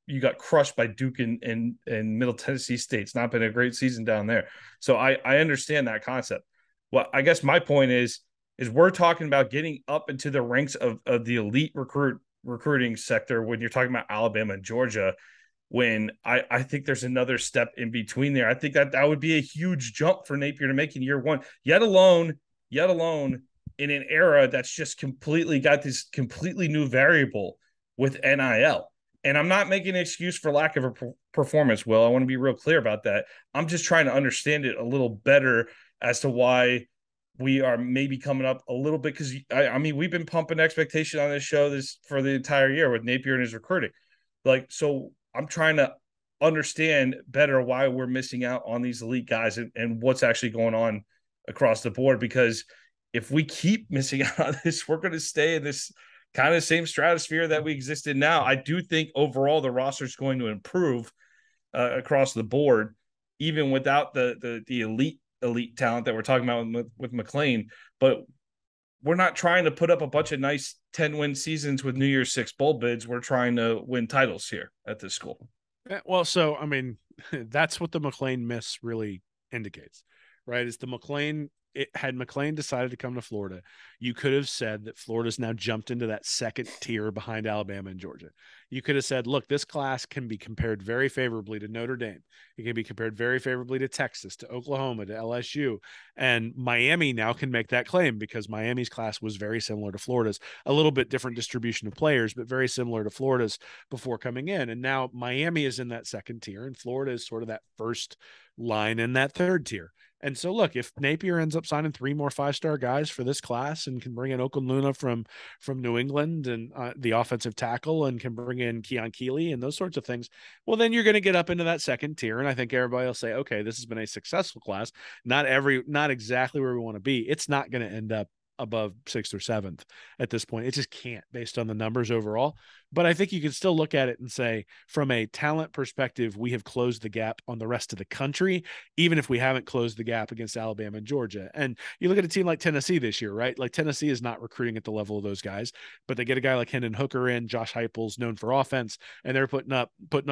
You got crushed by Duke and Middle Tennessee State. It's not been a great season down there. So I understand that concept. Well, I guess my point is we're talking about getting up into the ranks of the elite recruiting sector when you're talking about Alabama and Georgia, when I think there's another step in between there. I think that would be a huge jump for Napier to make in year one, yet alone in an era that's just completely got this completely new variable with NIL. And I'm not making an excuse for lack of a performance, Will. I want to be real clear about that. I'm just trying to understand it a little better as to why we are maybe coming up a little bit, because I mean, we've been pumping expectation on this show for the entire year with Napier and his recruiting. Like, so I'm trying to understand better why we're missing out on these elite guys and what's actually going on across the board. Because if we keep missing out on this, we're going to stay in this kind of same stratosphere that we exist in now. I do think overall the roster is going to improve across the board, even without the elite talent that we're talking about with McClain. But we're not trying to put up a bunch of nice 10-win seasons with New Year's Six bowl bids. We're trying to win titles here at this school. Well, so, I mean, that's what the McClain miss really indicates, right? Is the McClain, had McClain decided to come to Florida, you could have said that Florida's now jumped into that second tier behind Alabama and Georgia. You could have said, look, this class can be compared very favorably to Notre Dame. It can be compared very favorably to Texas, to Oklahoma, to LSU. And Miami now can make that claim because Miami's class was very similar to Florida's, a little bit different distribution of players, but very similar to Florida's before coming in. And now Miami is in that second tier and Florida is sort of that first line in that third tier. And so, look, if Napier ends up signing 3 more 5-star guys for this class and can bring in Okunluna from New England and the offensive tackle, and can bring in Keon Keeley and those sorts of things, well, then you're going to get up into that second tier. And I think everybody will say, okay, this has been a successful class. Not exactly where we want to be. It's not going to end up above 6th or 7th at this point. It just can't, based on the numbers overall. But I think you can still look at it and say, from a talent perspective, we have closed the gap on the rest of the country, even if we haven't closed the gap against Alabama and Georgia. And you look at a team like Tennessee this year, right? Like, Tennessee is not recruiting at the level of those guys, but they get a guy like Hendon Hooker in, Josh Heupel's known for offense, and they're putting up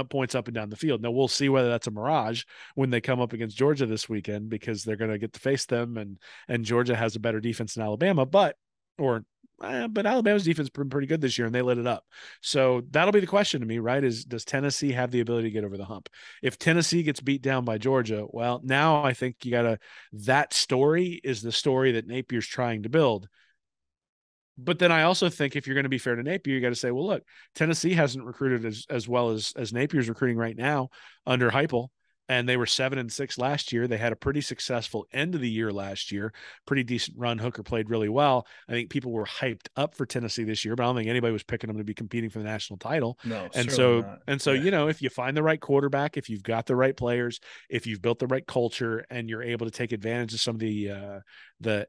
points up and down the field. Now, we'll see whether that's a mirage when they come up against Georgia this weekend, because they're going to get to face them, and Georgia has a better defense than Alabama, but Alabama's defense has been pretty good this year, and they lit it up. So that'll be the question to me, right? Does Tennessee have the ability to get over the hump? If Tennessee gets beat down by Georgia, well, now I think that story is the story that Napier's trying to build. But then I also think, if you're going to be fair to Napier, you got to say, well, look, Tennessee hasn't recruited as well as Napier's recruiting right now under Heupel. And they were 7-6 last year. They had a pretty successful end of the year last year. Pretty decent run. Hooker played really well. I think people were hyped up for Tennessee this year, but I don't think anybody was picking them to be competing for the national title. No, and so not. You know, if you find the right quarterback, if you've got the right players, if you've built the right culture, and you're able to take advantage of some of the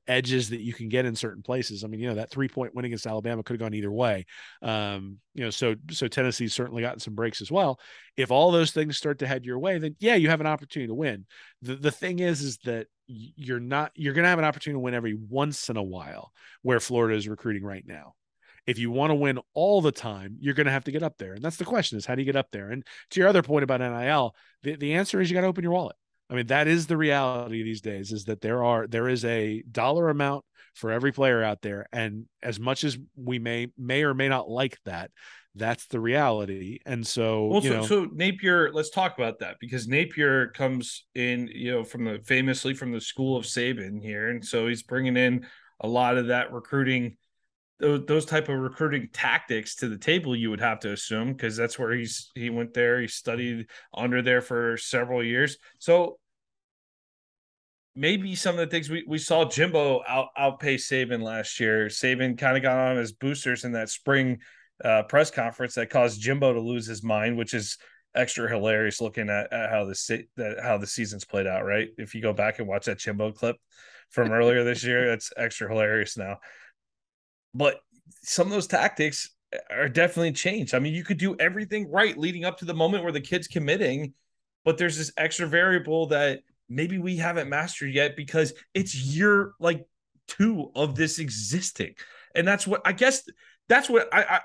edges that you can get in certain places. I mean, you know, that 3-point win against Alabama could have gone either way. You know, so Tennessee's certainly gotten some breaks as well. If all those things start to head your way, then yeah, you have an opportunity to win. The thing is that you're going to have an opportunity to win every once in a while, where Florida is recruiting right now. If you want to win all the time, you're going to have to get up there. And that's the question, is how do you get up there? And to your other point about NIL, the answer is you got to open your wallet. I mean, that is the reality these days, is that there is a dollar amount for every player out there. And as much as we may or may not like that, that's the reality. And so, Well, so Napier, let's talk about that, because Napier comes in, famously from the school of Saban here, and so he's bringing in a lot of that recruiting, those type of recruiting tactics to the table. You would have to assume, because that's where he went there, he studied under there for several years. So maybe some of the things we saw Jimbo outpace Saban last year. Saban kind of got on his boosters in that spring press conference that caused Jimbo to lose his mind, which is extra hilarious looking at how the season's played out. Right, if you go back and watch that Jimbo clip from earlier this year, that's extra hilarious now. But some of those tactics are definitely changed. I mean, you could do everything right leading up to the moment where the kid's committing, but there's this extra variable that maybe we haven't mastered yet, because it's year like 2 of this existing. And that's what I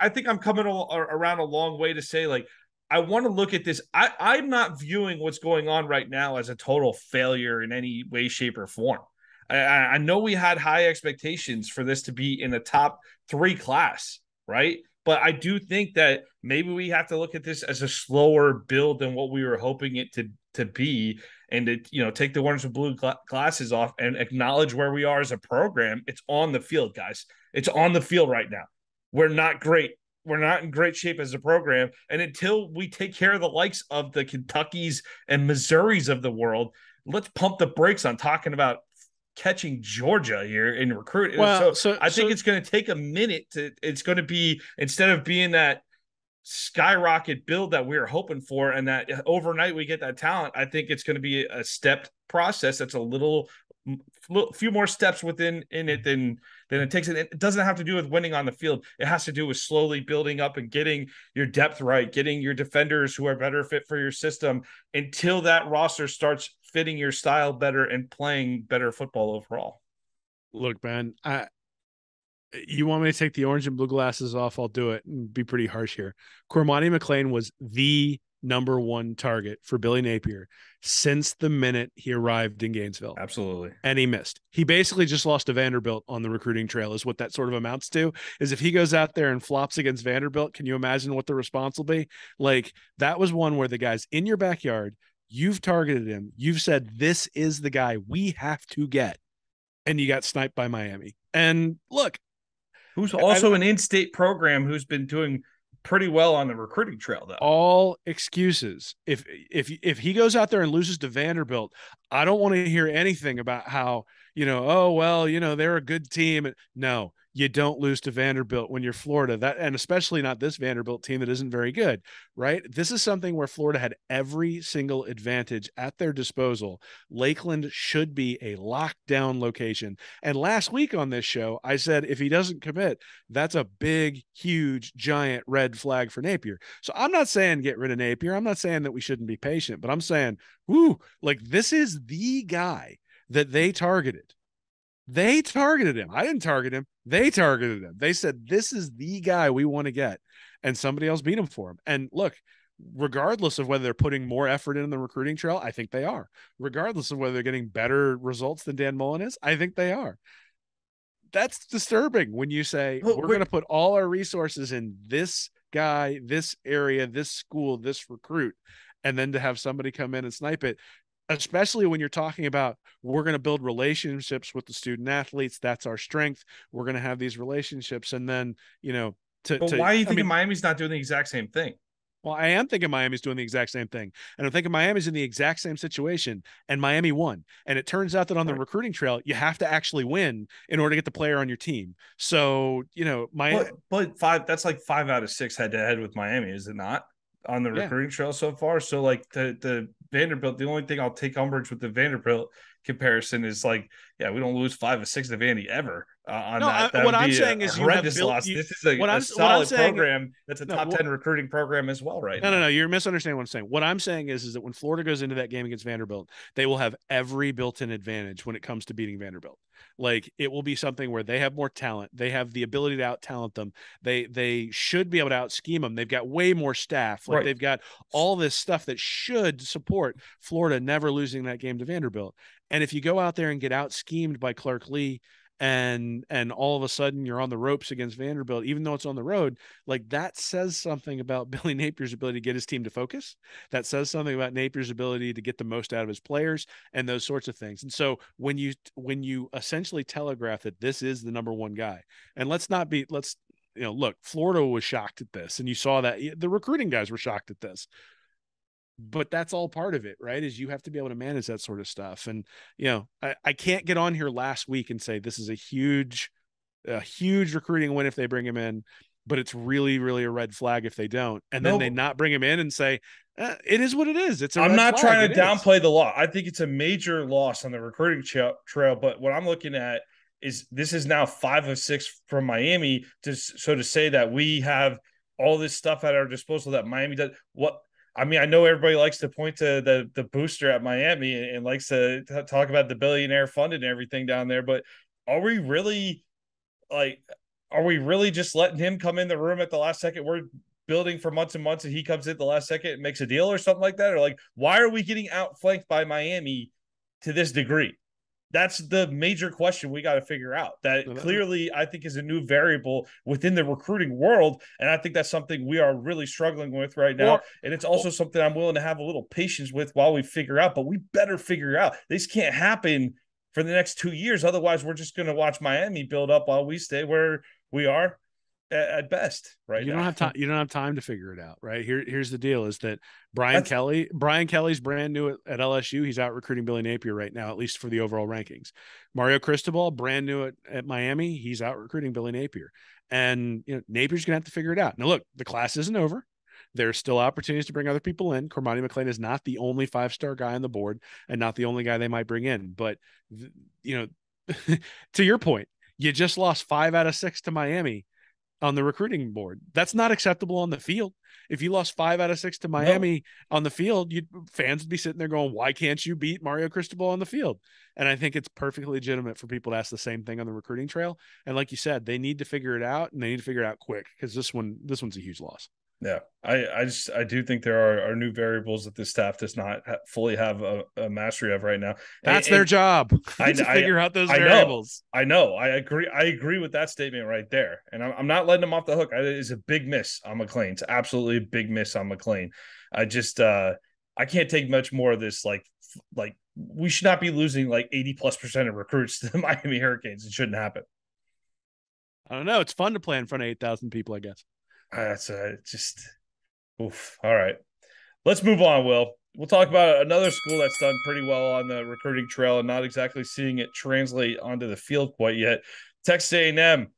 think I'm coming around a long way to say, like, I want to look at this. I'm not viewing what's going on right now as a total failure in any way, shape, or form. I know we had high expectations for this to be in the top 3 class, right? But I do think that maybe we have to look at this as a slower build than what we were hoping it to be, and to take the orange and blue glasses off and acknowledge where we are as a program. It's on the field, guys. It's on the field right now. We're not great. We're not in great shape as a program. And until we take care of the likes of the Kentuckys and Missouris of the world, let's pump the brakes on talking about catching Georgia here in recruiting. well, So I think it's going to take a minute it's going to be, instead of being that skyrocket build that we were hoping for, and that overnight we get that talent, I think it's going to be a stepped process that's a few more steps within it than it takes. It doesn't have to do with winning on the field. It has to do with slowly building up and getting your depth right, getting your defenders who are better fit for your system, until that roster starts fitting your style better and playing better football overall. Look, man, you want me to take the orange and blue glasses off? I'll do it and be pretty harsh here. CORMANI McClain was the number 1 target for Billy Napier since the minute he arrived in Gainesville. Absolutely. And he missed. He basically just lost to Vanderbilt on the recruiting trail, is what that sort of amounts to. Is if he goes out there and flops against Vanderbilt, can you imagine what the response will be? Like, that was one where the guy's in your backyard, you've targeted him, you've said, this is the guy we have to get, and you got sniped by Miami. And look, who's also an in-state program who's been doing pretty well on the recruiting trail, though. All excuses. If he goes out there and loses to Vanderbilt, I don't want to hear anything about how, oh, well, they're a good team. No, you don't lose to Vanderbilt when you're Florida, and especially not this Vanderbilt team that isn't very good, right? This is something where Florida had every single advantage at their disposal. Lakeland should be a lockdown location. And last week on this show, I said, if he doesn't commit, that's a big, huge, giant red flag for Napier. So I'm not saying get rid of Napier. I'm not saying that we shouldn't be patient, but I'm saying, this is the guy that they targeted. They targeted him. I didn't target him. They targeted him. They said, this is the guy we want to get. And somebody else beat him for him. And look, regardless of whether they're putting more effort in the recruiting trail, I think they are. Regardless of whether they're getting better results than Dan Mullen is, I think they are. That's disturbing when you say, we're going to put all our resources in this guy, this area, this school, this recruit, and then to have somebody come in and snipe it. Especially when you're talking about, we're going to build relationships with the student athletes. That's our strength. We're going to have these relationships. And then, why are you thinking Miami's not doing the exact same thing? Well, I am thinking Miami's doing the exact same thing. And I'm thinking Miami's in the exact same situation, and Miami won. And it turns out that on the recruiting trail, you have to actually win in order to get the player on your team. So, Miami. But that's like 5 out of 6 head to head with Miami, is it not? On the recruiting trail so far. So like the Vanderbilt, the only thing I'll take umbrage with the Vanderbilt comparison is like, we don't lose 5 or 6 to Vandy ever. on No, that. That what would I'm be a saying is you have horrendous built loss. you. This is What a what I'm solid saying. program. That's a No, top 10 recruiting program as well right no, now. You're misunderstanding what I'm saying. What I'm saying is that when Florida goes into that game against Vanderbilt, they will have every built-in advantage when it comes to beating Vanderbilt. Like it will be something where they have more talent. They have the ability to out-talent them. They should be able to out-scheme them. They've got way more staff. Like Right. they've got all this stuff that should support Florida never losing that game to Vanderbilt. And if you go out there and get out-schemed by Clark Lee and all of a sudden you're on the ropes against Vanderbilt, even though it's on the road, like that says something about Billy Napier's ability to get his team to focus. That says something about Napier's ability to get the most out of his players and those sorts of things. And so when you essentially telegraph that this is the number one guy, and let's look, Florida was shocked at this, and you saw that the recruiting guys were shocked at this, but that's all part of it, right? Is you have to be able to manage that sort of stuff. And I can't get on here last week and say this is a huge recruiting win if they bring him in, but it's really, really a red flag if they don't. And then they No, not bring him in and say, it is what it is. It's a I'm red not flag. trying to downplay the loss. I think it's a major loss on the recruiting trail. But what I'm looking at is this is now 5 of 6 from Miami. To say that we have all this stuff at our disposal that Miami does. I mean, I know everybody likes to point to the booster at Miami and likes to talk about the billionaire fund and everything down there, but are we really like, are we really just letting him come in the room at the last second? We're building for months and months, and he comes in at the last second and makes a deal or something like that, or like, why are we getting outflanked by Miami to this degree? That's the major question we got to figure out. That clearly, I think, is a new variable within the recruiting world. And I think that's something we are really struggling with right now. And it's also something I'm willing to have a little patience with while we figure out, but we better figure out. This can't happen for the next 2 years. Otherwise, we're just going to watch Miami build up while we stay where we are at best right you now. don't have time. You don't have time to figure it out, right? Here's the deal: is that Brian Kelly's brand new at LSU. He's out recruiting Billy Napier right now, at least for the overall rankings. Mario Cristobal, brand new at Miami. He's out recruiting Billy Napier, and Napier's gonna have to figure it out. Now, look, the class isn't over. There's still opportunities to bring other people in. CORMANI McClain is not the only 5-star guy on the board, and not the only guy they might bring in. But to your point, you just lost 5 out of 6 to Miami on the recruiting board. That's not acceptable on the field. If you lost 5 out of 6 to Miami on the field, fans would be sitting there going, why can't you beat Mario Cristobal on the field? And I think it's perfectly legitimate for people to ask the same thing on the recruiting trail. And like you said, they need to figure it out, and they need to figure it out quick, because this one's a huge loss. Yeah, I do think there are new variables that this staff does not fully have a mastery of right now. That's their job to figure out those variables. I know. I agree with that statement right there. And I'm not letting them off the hook. It is a big miss on McClain. It's absolutely a big miss on McClain. I just I can't take much more of this. Like we should not be losing like 80+% of recruits to the Miami Hurricanes. It shouldn't happen. I don't know. It's fun to play in front of 8,000 people, I guess. That's just oof. All right. Let's move on, Will. We'll talk about another school that's done pretty well on the recruiting trail and not exactly seeing it translate onto the field quite yet. Texas A&M.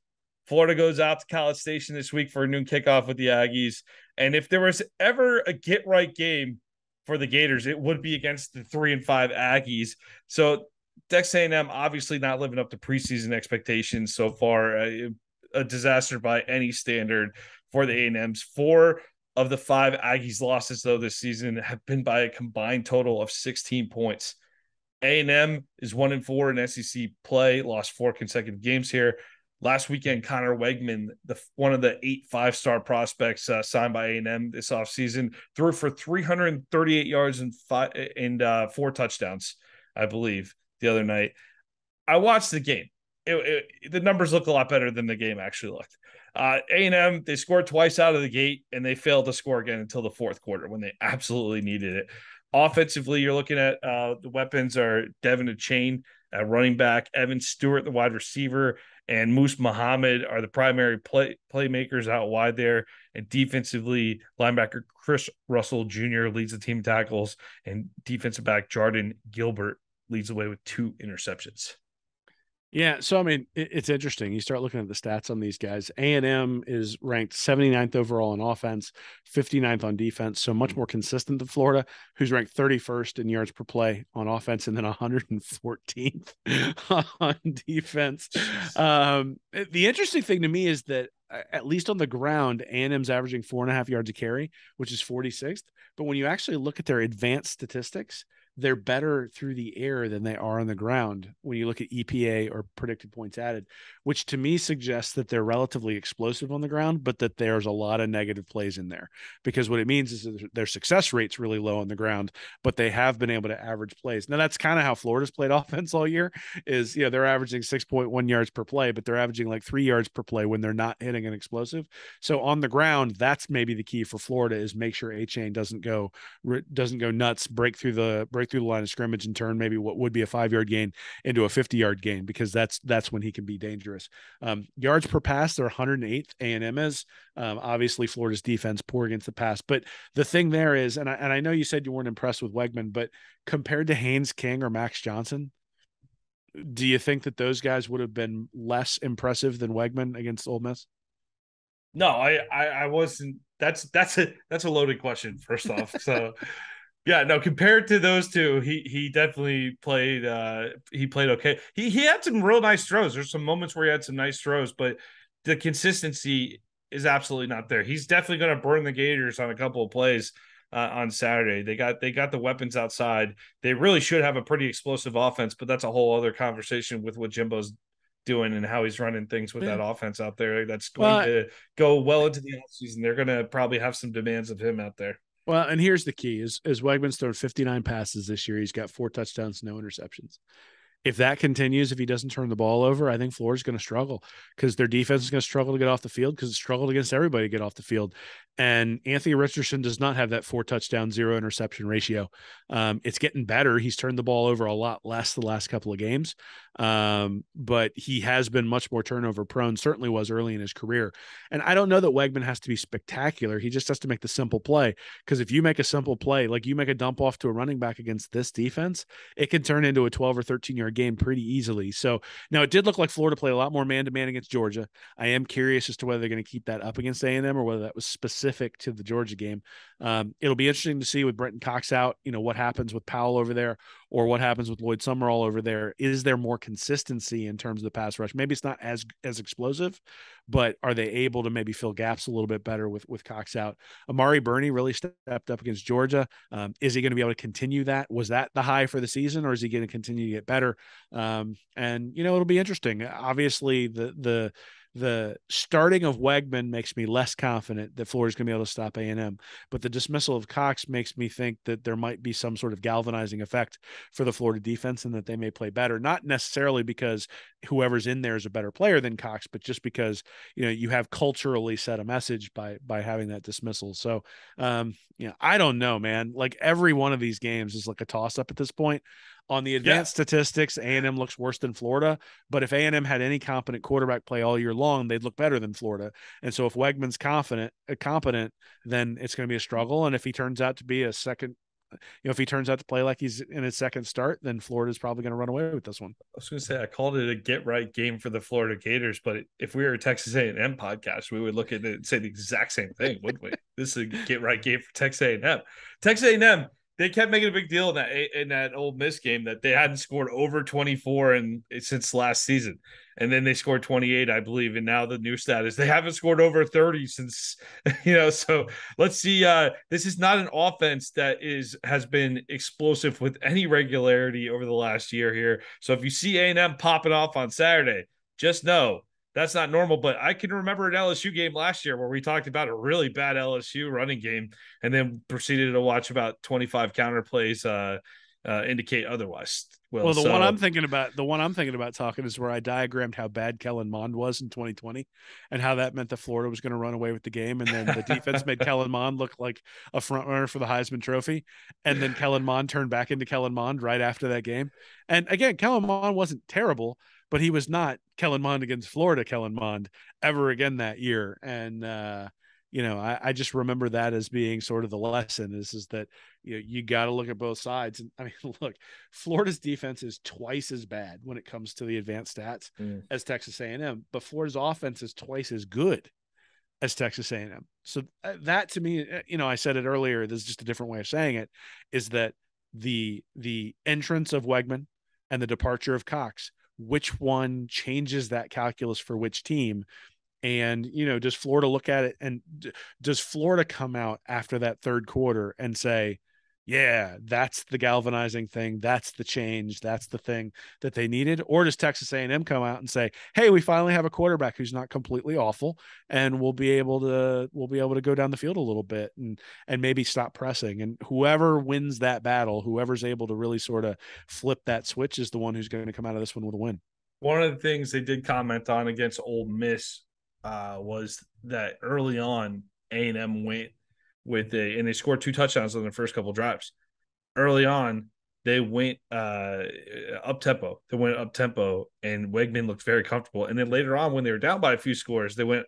Florida goes out to College Station this week for a noon kickoff with the Aggies. And if there was ever a get-right game for the Gators, it would be against the 3-5 Aggies. So Texas A&M obviously not living up to preseason expectations so far. A disaster by any standard for the A&Ms. 4 of the 5 Aggies losses, though, this season have been by a combined total of 16 points. A&M is 1-4 in SEC play, lost 4 consecutive games here. Last weekend, Connor Wegman, one of the 8 5-star prospects signed by A&M this offseason, threw for 338 yards and 4 touchdowns, I believe, the other night. I watched the game. The numbers look a lot better than the game actually looked. A&M, they scored twice out of the gate, and they failed to score again until the fourth quarter when they absolutely needed it. Offensively, you're looking at the weapons are Devin Achane at running back, Evan Stewart, the wide receiver, and Moose Muhammad are the primary playmakers out wide there. And defensively, linebacker Chris Russell Jr. leads the team tackles, and defensive back Jordan Gilbert leads the way with 2 interceptions. Yeah, so I mean, it's interesting. You start looking at the stats on these guys. A&M is ranked 79th overall in offense, 59th on defense, so much more consistent than Florida, who's ranked 31st in yards per play on offense and then 114th on defense. Jeez. The interesting thing to me is that at least on the ground, A&M's averaging 4.5 yards a carry, which is 46th. But when you actually look at their advanced statistics, they're better through the air than they are on the ground when you look at EPA or predicted points added, which to me suggests that they're relatively explosive on the ground, but that there's a lot of negative plays in there. Because what it means is that their success rate's really low on the ground, but they have been able to average plays. Now that's kind of how Florida's played offense all year is, they're averaging 6.1 yards per play, but they're averaging like 3 yards per play when they're not hitting an explosive. So on the ground, that's maybe the key for Florida is make sure A-Chain doesn't go nuts, break through the line of scrimmage and turn maybe what would be a 5 yard gain into a 50 yard gain, because that's when he can be dangerous. Yards per pass, they're 108th. A&M is obviously Florida's defense poor against the pass, but the thing there is, and I know you said you weren't impressed with Wegman, but compared to Haynes King or Max Johnson, do you think that those guys would have been less impressive than Wegman against Ole Miss? No, I wasn't. That's a loaded question. First off, so yeah, no. Compared to those two, he definitely played. He played okay. He had some real nice throws. There's some moments where he had some nice throws, but the consistency is absolutely not there. He's definitely going to burn the Gators on a couple of plays on Saturday. They got the weapons outside. They really should have a pretty explosive offense, but that's a whole other conversation with what Jimbo's doing and how he's running things with Yeah. that offense out there. That's going Well, to go well into the offseason. They're going to probably have some demands of him out there. well, and here's the key: is Wegman's thrown 59 passes this year. He's got 4 touchdowns, no interceptions. If that continues, if he doesn't turn the ball over, I think Florida's going to struggle because their defense is going to struggle to get off the field because it struggled against everybody to get off the field. And Anthony Richardson does not have that 4 touchdown, 0 interception ratio. It's getting better. He's turned the ball over a lot less the last couple of games, but he has been much more turnover prone, certainly was early in his career. And I don't know that Wegman has to be spectacular. He just has to make the simple play, because if you make a simple play, like you make a dump off to a running back against this defense, it can turn into a 12 or 13 yard game pretty easily. So now it did look like Florida played a lot more man-to-man against Georgia. I am curious as to whether they're going to keep that up against A&M or whether that was specific to the Georgia game. It'll be interesting to see with Brenton Cox out, what happens with Powell over there or what happens with Lloyd Summerall over there. Is there more consistency in terms of the pass rush? Maybe it's not as explosive, but are they able to maybe fill gaps a little bit better with Cox out? Amari Burney really stepped up against Georgia. Is he going to be able to continue that? Was that the high for the season, or is he going to continue to get better? And it'll be interesting. Obviously, the starting of Wegman makes me less confident that Florida's going to be able to stop A&M, but the dismissal of Cox makes me think that there might be some sort of galvanizing effect for the Florida defense and that they may play better, not necessarily because whoever's in there is a better player than Cox, but just because, you have culturally set a message by having that dismissal. So, I don't know, man. Like every one of these games is like a toss up at this point. On the Yeah, advanced statistics, A&M looks worse than Florida. But if A&M had any competent quarterback play all year long, they'd look better than Florida. And so if Wegman's competent, then it's going to be a struggle. And if he turns out to be a second, if he turns out to play like he's in his second start, then Florida's probably going to run away with this one. I was going to say I called it a get right game for the Florida Gators, but if we were a Texas A&M podcast, we would look at it and say the exact same thing, wouldn't we? This is a get right game for Texas A&M. Texas A&M, they kept making a big deal in that Ole Miss game that they hadn't scored over 24 since last season, and then they scored 28, I believe, and now the new stat is they haven't scored over 30 since. So let's see. This is not an offense that has been explosive with any regularity over the last year here. So if you see A&M popping off on Saturday, just know that's not normal. But I can remember an LSU game last year where we talked about a really bad LSU running game and then proceeded to watch about 25 counter plays indicate otherwise. Well, the one I'm thinking about talking is where I diagrammed how bad Kellen Mond was in 2020 and how that meant that Florida was going to run away with the game. And then the defense made Kellen Mond look like a front runner for the Heisman Trophy. And then Kellen Mond turned back into Kellen Mond right after that game. And again, Kellen Mond wasn't terrible, but he was not Kellen Mond against Florida Kellen Mond ever again that year. And I just remember that as being sort of the lesson is that, you got to look at both sides. And I mean, look, Florida's defense is twice as bad when it comes to the advanced stats as Texas A&M, but Florida's offense is twice as good as Texas A&M. So that to me, I said it earlier, there's just a different way of saying it, is that the entrance of Wegman and the departure of Cox, which one changes that calculus for which team? And, does Florida look at it, and does Florida come out after that third quarter and say, yeah, that's the galvanizing thing. That's the change. That's the thing that they needed. Or does Texas A&M come out and say, hey, we finally have a quarterback who's not completely awful, and we'll be able to go down the field a little bit and maybe stop pressing. And whoever wins that battle, whoever's able to really sort of flip that switch, is the one who's going to come out of this one with a win. One of the things they did comment on against Ole Miss was that early on A&M went and they scored 2 touchdowns on their first couple drives. Early on, they went up tempo. They went up tempo, and Wegman looked very comfortable. And then later on, when they were down by a few scores, they went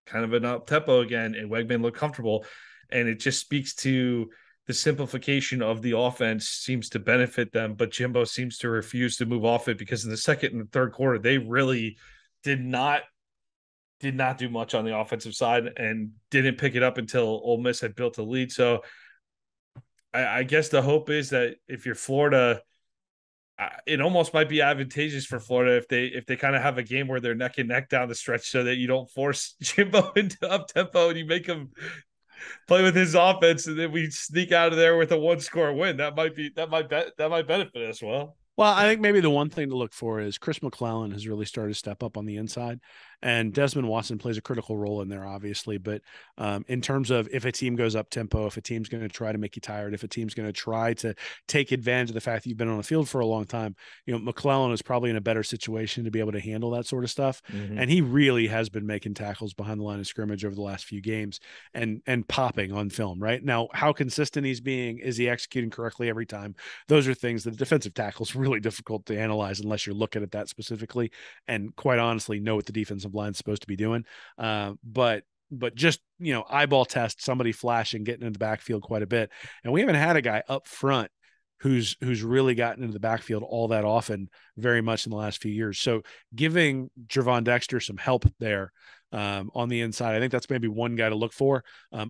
kind of an up tempo again, and Wegman looked comfortable. And it just speaks to the simplification of the offense seems to benefit them, but Jimbo seems to refuse to move off it, because in the second and the third quarter, they really did not do much on the offensive side and didn't pick it up until Ole Miss had built a lead. So I guess the hope is that if you're Florida, it almost might be advantageous for Florida if they kind of have a game where they're neck and neck down the stretch, so that you don't force Jimbo into up tempo and you make him play with his offense, and then we sneak out of there with a 1-score win. That might benefit us well. Well, I think maybe the one thing to look for is Chris McClain has really started to step up on the inside, and Desmond Watson plays a critical role in there, obviously. But in terms of if a team goes up tempo, if a team's going to try to make you tired, if a team's going to try to take advantage of the fact that you've been on the field for a long time, McClain is probably in a better situation to be able to handle that sort of stuff. Mm-hmm. And he really has been making tackles behind the line of scrimmage over the last few games and popping on film. Right now, how consistent he's being, is he executing correctly every time? Those are things that defensive tackles really difficult to analyze unless you're looking at that specifically and quite honestly know what the defensive line's supposed to be doing. But just, eyeball test somebody flashing, getting in the backfield quite a bit. And we haven't had a guy up front who's really gotten into the backfield all that often, very much in the last few years. So giving Javon Dexter some help there on the inside, I think that's maybe one guy to look for,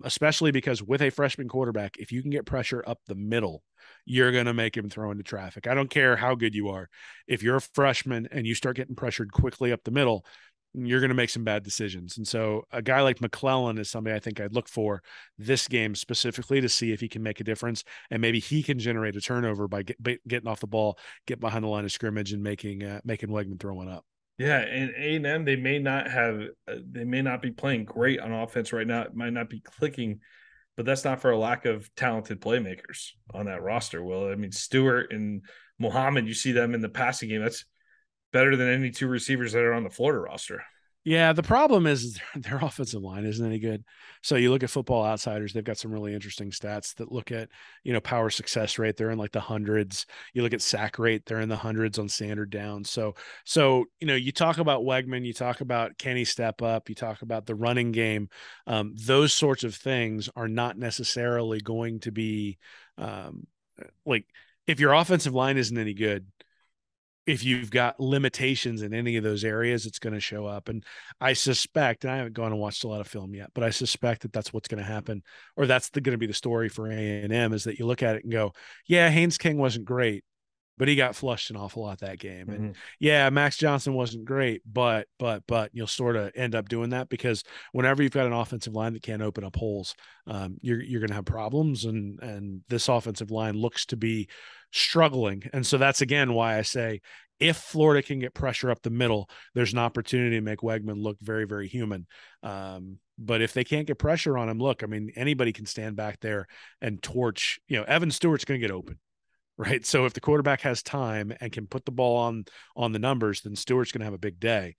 especially because with a freshman quarterback, if you can get pressure up the middle, you're going to make him throw into traffic. I don't care how good you are. If you're a freshman and you start getting pressured quickly up the middle, you're going to make some bad decisions. And so a guy like McClain is somebody I think I'd look for this game specifically to see if he can make a difference, and maybe he can generate a turnover by getting off the ball, get behind the line of scrimmage, and making Wegman throw one up. Yeah, and A&M, they may not be playing great on offense right now. It might not be clicking, but that's not for a lack of talented playmakers on that roster. Well, I mean, Stewart and Muhammad, you see them in the passing game. That's better than any 2 receivers that are on the Florida roster. Yeah, the problem is their offensive line isn't any good. So you look at Football Outsiders, they've got some really interesting stats that look at, power success rate. They're in like the hundreds. You look at sack rate, they're in the hundreds on standard downs. So you talk about Wegman, you talk about can he step up, you talk about the running game. Those sorts of things are not necessarily going to be like if your offensive line isn't any good, if you've got limitations in any of those areas, it's going to show up. And I suspect, and I haven't gone and watched a lot of film yet, but I suspect that that's what's going to happen, or that's going to be the story for A&M, is that you look at it and go, yeah, Haynes King wasn't great, but he got flushed an awful lot that game. Mm-hmm. And yeah, Max Johnson wasn't great, but you'll sort of end up doing that because whenever you've got an offensive line that can't open up holes, you're going to have problems. And this offensive line looks to be struggling. And so that's again why I say if Florida can get pressure up the middle, there's an opportunity to make Wegman look very, very human. But if they can't get pressure on him, look, I mean, anybody can stand back there and torch, Evan Stewart's going to get open. Right. So if the quarterback has time and can put the ball on the numbers, then Stewart's going to have a big day.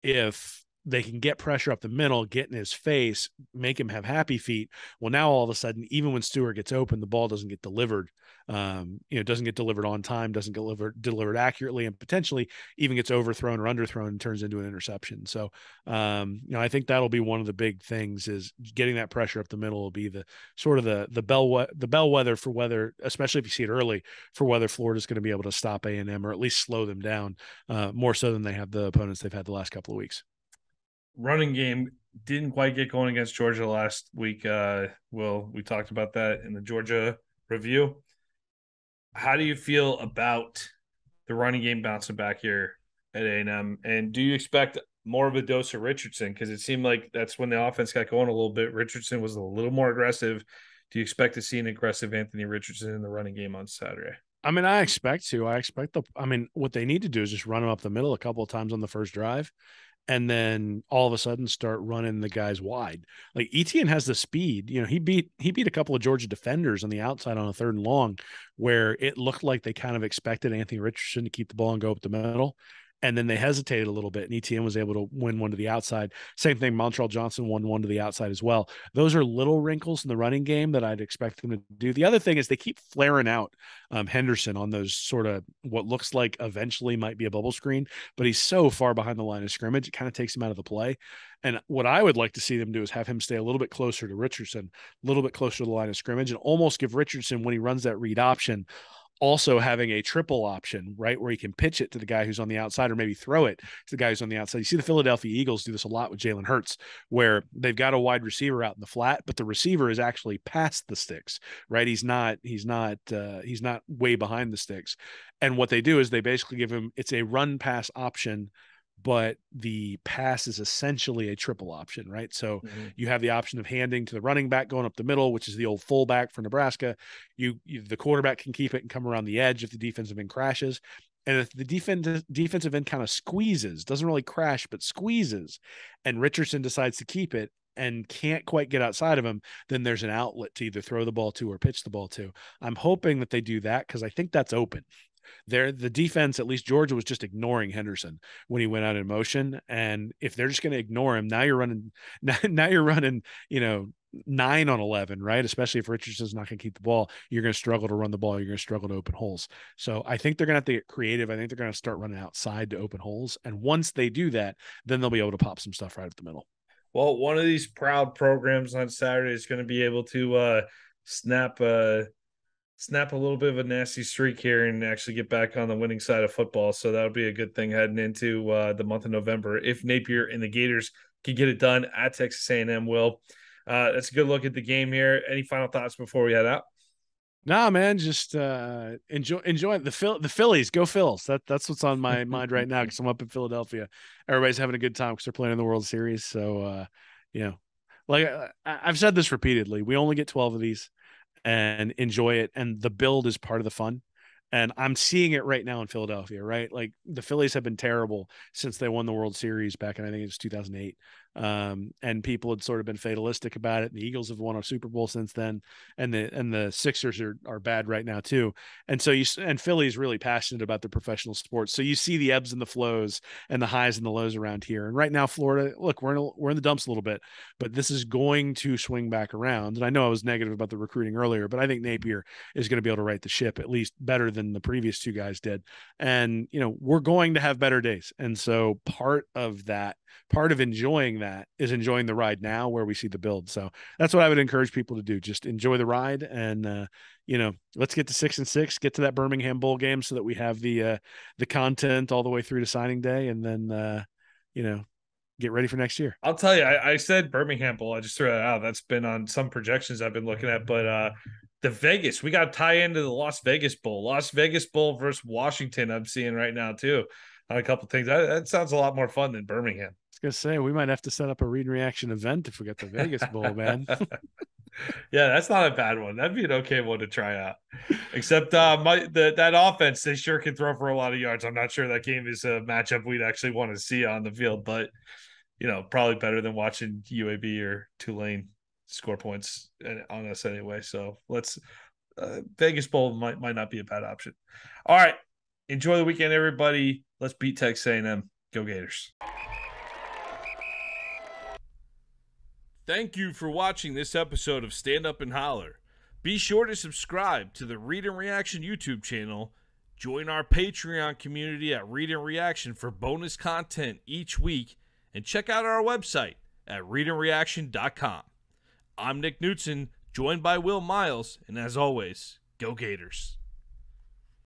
If they can get pressure up the middle, get in his face, make him have happy feet. Well, now all of a sudden, even when Stewart gets open, the ball doesn't get delivered. Doesn't get delivered on time, doesn't get delivered accurately, and potentially even gets overthrown or underthrown and turns into an interception. So, I think that'll be one of the big things, is getting that pressure up the middle will be the sort of the bellwether for whether, especially if you see it early, for whether Florida's going to be able to stop A&M or at least slow them down more so than they have the opponents they've had the last couple of weeks. Running game didn't quite get going against Georgia last week. We talked about that in the Georgia review. How do you feel about the running game bouncing back here at A&M? And do you expect more of a dose of Richardson? Because it seemed like that's when the offense got going a little bit. Richardson was a little more aggressive. Do you expect to see an aggressive Anthony Richardson in the running game on Saturday? I mean, I expect what they need to do is just run him up the middle a couple of times on the first drive, and then all of a sudden start running the guys wide. Like Etienne has the speed. He beat a couple of Georgia defenders on the outside on a 3rd and long, where it looked like they kind of expected Anthony Richardson to keep the ball and go up the middle. And then they hesitated a little bit, and Etienne was able to win one to the outside. Same thing, Montreal Johnson won one to the outside as well. Those are little wrinkles in the running game that I'd expect them to do. The other thing is they keep flaring out Henderson on those sort of what looks like eventually might be a bubble screen, but he's so far behind the line of scrimmage, it kind of takes him out of the play. And what I would like to see them do is have him stay a little bit closer to Richardson, a little bit closer to the line of scrimmage, and almost give Richardson, when he runs that read option, also having a triple option, right, where he can pitch it to the guy who's on the outside or maybe throw it to the guy who's on the outside. You see the Philadelphia Eagles do this a lot with Jalen Hurts, where they've got a wide receiver out in the flat, but the receiver is actually past the sticks, right? He's not way behind the sticks. And what they do is they basically give him, it's a run pass option, but the pass is essentially a triple option, right? So you have the option of handing to the running back going up the middle, which is the old fullback for Nebraska. The quarterback can keep it and come around the edge if the defensive end crashes. And if the defensive end kind of squeezes, doesn't really crash, but squeezes, and Richardson decides to keep it and can't quite get outside of him, then there's an outlet to either throw the ball to or pitch the ball to. I'm hoping that they do that because I think that's open. The defense, at least Georgia, was just ignoring Henderson when he went out in motion. And if they're just going to ignore him, now you're running, 9 on 11, right? Especially if Richardson's not going to keep the ball, you're going to struggle to run the ball. You're going to struggle to open holes. So I think they're going to have to get creative. I think they're going to start running outside to open holes. And once they do that, then they'll be able to pop some stuff right up the middle. Well, one of these proud programs on Saturday is going to be able to snap a little bit of a nasty streak here and actually get back on the winning side of football. So that'll be a good thing heading into the month of November. If Napier and the Gators can get it done at Texas A&M, will. That's a good look at the game here. Any final thoughts before we head out? Nah, man, just enjoy the Phillies. Go Phils. That's what's on my mind right now because I'm up in Philadelphia. Everybody's having a good time because they're playing in the World Series. So, like I've said this repeatedly, we only get 12 of these. And enjoy it. And the build is part of the fun. And I'm seeing it right now in Philadelphia, right? Like the Phillies have been terrible since they won the World Series back in, I think it was 2008. And people had sort of been fatalistic about it. The Eagles have won a Super Bowl since then. And the Sixers are bad right now too. And so Philly is really passionate about the professional sports. So you see the ebbs and the flows and the highs and the lows around here. And right now, Florida, look, we're in the dumps a little bit, but this is going to swing back around. And I know I was negative about the recruiting earlier, but I think Napier is going to be able to right the ship at least better than the previous two guys did. And, we're going to have better days. And so part of enjoying that is enjoying the ride now where we see the build. So that's what I would encourage people to do. Just enjoy the ride and, let's get to 6-6, get to that Birmingham bowl game so that we have the content all the way through to signing day. And then, get ready for next year. I'll tell you, I said Birmingham bowl. I just threw that out. That's been on some projections I've been looking at, but, the Vegas, we got to tie into the Las Vegas Bowl versus Washington. I'm seeing right now too on a couple of things. That sounds a lot more fun than Birmingham. I was going to say, we might have to set up a read and reaction event if we get the Vegas Bowl, man. Yeah, that's not a bad one. That'd be an okay one to try out. Except that offense, they sure can throw for a lot of yards. I'm not sure that game is a matchup we'd actually want to see on the field, but probably better than watching UAB or Tulane score points on us anyway. So let's Vegas Bowl might not be a bad option. All right, enjoy the weekend, everybody. Let's beat Texas A&M. Go Gators. Thank you for watching this episode of Stand Up and Holler. Be sure to subscribe to the Read and Reaction YouTube channel. Join our Patreon community at Read and Reaction for bonus content each week. And check out our website at readandreaction.com. I'm Nick Knudsen, joined by Will Miles. And as always, go Gators.